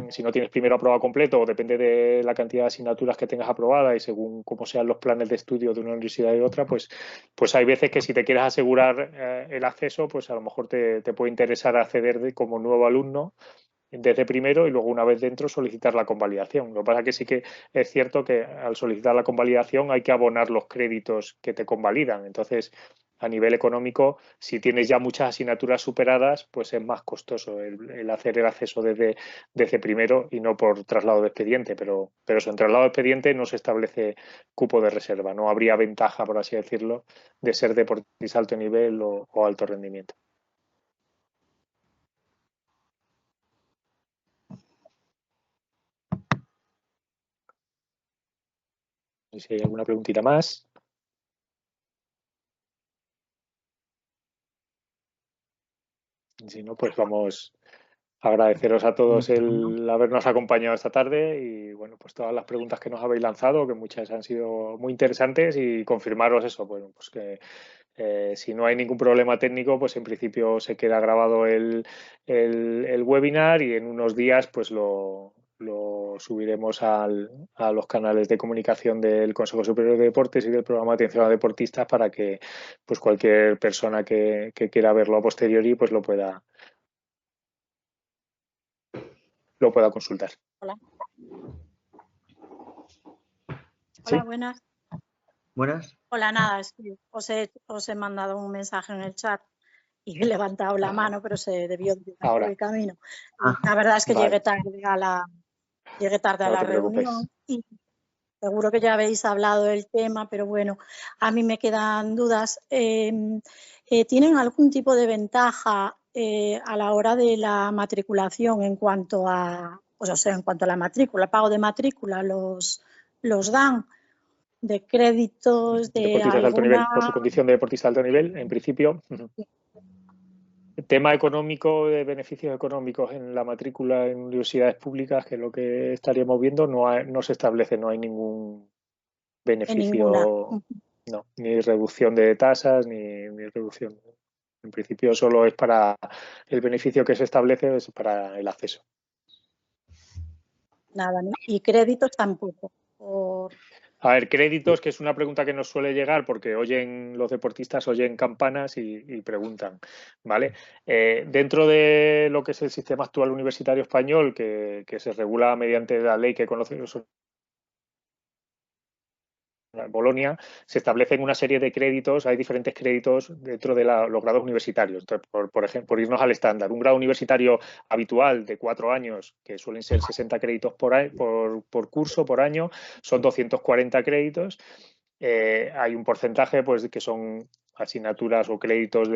si no tienes primero aprobado completo, o depende de la cantidad de asignaturas que tengas aprobada y según cómo sean los planes de estudio de una universidad y de otra, pues hay veces que si te quieres asegurar el acceso, pues a lo mejor te puede interesar acceder como nuevo alumno desde primero y luego, una vez dentro, solicitar la convalidación. Lo que pasa es que sí que es cierto que al solicitar la convalidación hay que abonar los créditos que te convalidan. Entonces, a nivel económico, si tienes ya muchas asignaturas superadas, pues es más costoso el hacer el acceso desde primero y no por traslado de expediente. Pero eso, en traslado de expediente no se establece cupo de reserva. No habría ventaja, por así decirlo, de ser deportista alto nivel o alto rendimiento. No sé si hay alguna preguntita más. Si no, pues vamos a agradeceros a todos el habernos acompañado esta tarde y, bueno, pues todas las preguntas que nos habéis lanzado, que muchas han sido muy interesantes, y confirmaros eso, bueno, pues que si no hay ningún problema técnico, pues en principio se queda grabado el webinar, y en unos días pues lo subiremos a los canales de comunicación del Consejo Superior de Deportes y del Programa de Atención a Deportistas, para que pues cualquier persona que quiera verlo a posteriori pues lo pueda consultar. Hola. ¿Sí? Hola, buenas. Buenas. Hola, nada, os he mandado un mensaje en el chat. y he levantado la mano, pero se debió de por el camino. Ah, la verdad es que vale. llegué tarde a la No te preocupes. reunión y seguro que ya habéis hablado del tema, pero bueno, a mí me quedan dudas. ¿Tienen algún tipo de ventaja a la hora de la matriculación en cuanto a, pues, o sea, en cuanto a la matrícula, pago de matrícula, los dan de créditos, de Deportistas de alto nivel, alguna... por su condición de deportista de alto nivel, en principio. El tema económico, de beneficios económicos en la matrícula en universidades públicas, que es lo que estaríamos viendo, no se establece, no hay ningún beneficio, no, ni reducción de tasas, ni reducción. En principio solo es para el beneficio que se establece, es para el acceso. Nada, ¿no? Y créditos tampoco. Por... A ver, créditos, que es una pregunta que nos suele llegar porque los deportistas oyen campanas y preguntan, ¿vale? Dentro de lo que es el sistema actual universitario español, que se regula mediante la ley que conocemos, Bolonia, se establecen una serie de créditos, hay diferentes créditos dentro de los grados universitarios. Entonces, por ejemplo, por irnos al estándar, un grado universitario habitual de 4 años, que suelen ser 60 créditos por curso, por año, son 240 créditos. Hay un porcentaje pues que son asignaturas o créditos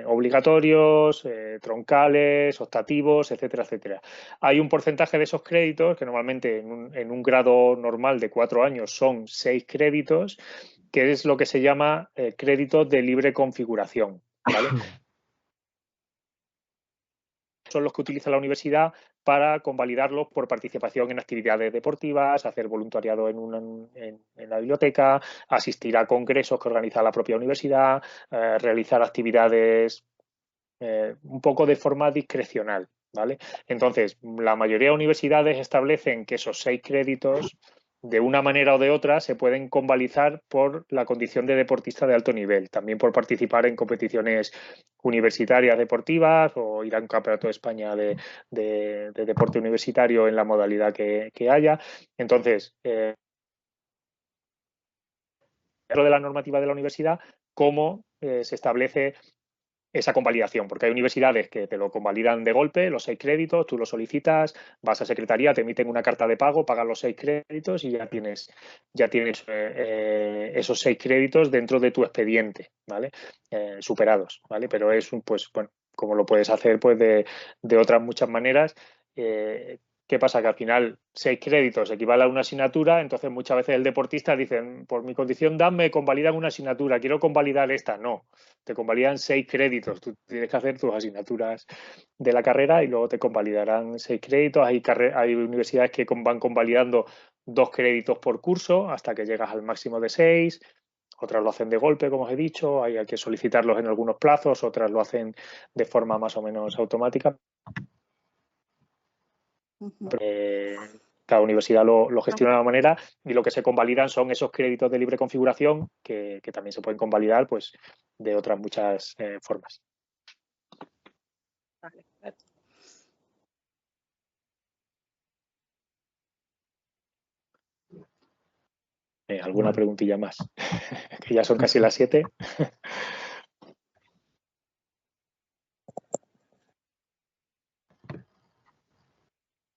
obligatorios, troncales, optativos, etcétera, etcétera. Hay un porcentaje de esos créditos que normalmente en un grado normal de 4 años son 6 créditos, que es lo que se llama créditos de libre configuración, ¿vale? Son los que utiliza la universidad para convalidarlos por participación en actividades deportivas, hacer voluntariado en la biblioteca, asistir a congresos que organiza la propia universidad, realizar actividades un poco de forma discrecional, ¿vale? Entonces, la mayoría de universidades establecen que esos 6 créditos, de una manera o de otra, se pueden convalidar por la condición de deportista de alto nivel, también por participar en competiciones universitarias deportivas o ir a un campeonato de España de deporte universitario en la modalidad que haya. Entonces, dentro de la normativa de la universidad, cómo se establece esa convalidación, porque hay universidades que te lo convalidan de golpe, los 6 créditos, tú lo solicitas, vas a secretaría, te emiten una carta de pago, pagas los 6 créditos y ya tienes esos 6 créditos dentro de tu expediente, ¿vale? Superados, ¿vale? Pero es pues bueno, como lo puedes hacer pues de otras muchas maneras. ¿Qué pasa? Que al final 6 créditos equivale a una asignatura, entonces muchas veces el deportista dice, por mi condición me convalidan una asignatura, quiero convalidar esta. No, te convalidan 6 créditos, tú tienes que hacer tus asignaturas de la carrera y luego te convalidarán 6 créditos. Hay universidades que van convalidando 2 créditos por curso hasta que llegas al máximo de 6. Otras lo hacen de golpe, como os he dicho, hay que solicitarlos en algunos plazos, otras lo hacen de forma más o menos automática. Cada universidad lo gestiona de una manera y lo que se convalidan son esos créditos de libre configuración que también se pueden convalidar pues, de otras muchas formas. Vale, perfecto. ¿Alguna preguntilla más? Que ya son casi las 7.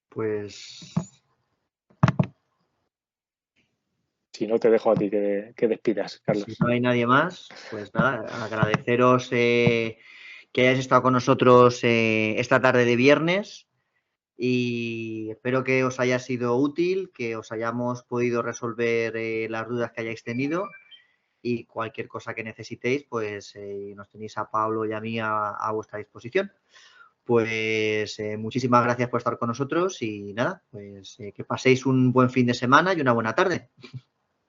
Pues si no, te dejo a ti que despidas, Carlos. Si no hay nadie más, pues nada, agradeceros que hayáis estado con nosotros esta tarde de viernes y espero que os haya sido útil, que os hayamos podido resolver las dudas que hayáis tenido y cualquier cosa que necesitéis, pues nos tenéis a Pablo y a mí a vuestra disposición. Pues muchísimas gracias por estar con nosotros y nada, pues que paséis un buen fin de semana y una buena tarde.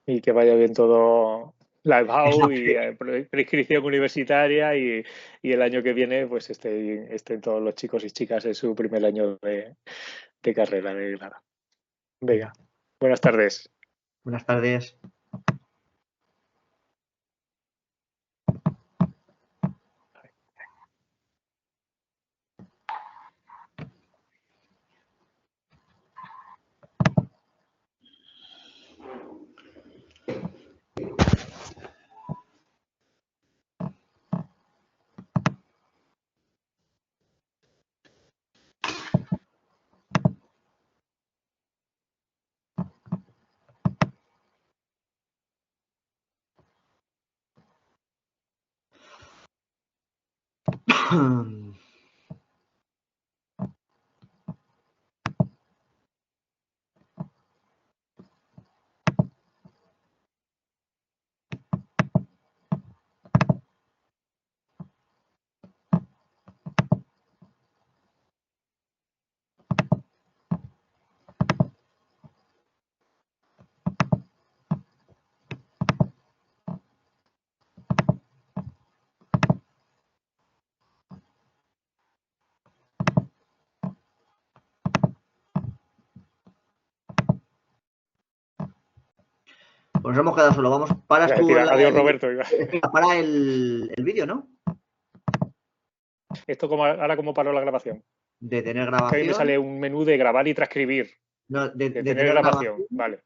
Y que vaya bien todo la EBAU y prescripción universitaria y el año que viene pues estén todos los chicos y chicas en su primer año de carrera de grado. Venga, buenas tardes. Buenas tardes. Pues nos hemos quedado solo. Vamos, paras tú. Adiós, Roberto. Para el vídeo, ¿no? Esto ahora como paró la grabación. De tener Que grabación. ahí me sale un menú de grabar y transcribir. No, de tener grabación. Vale.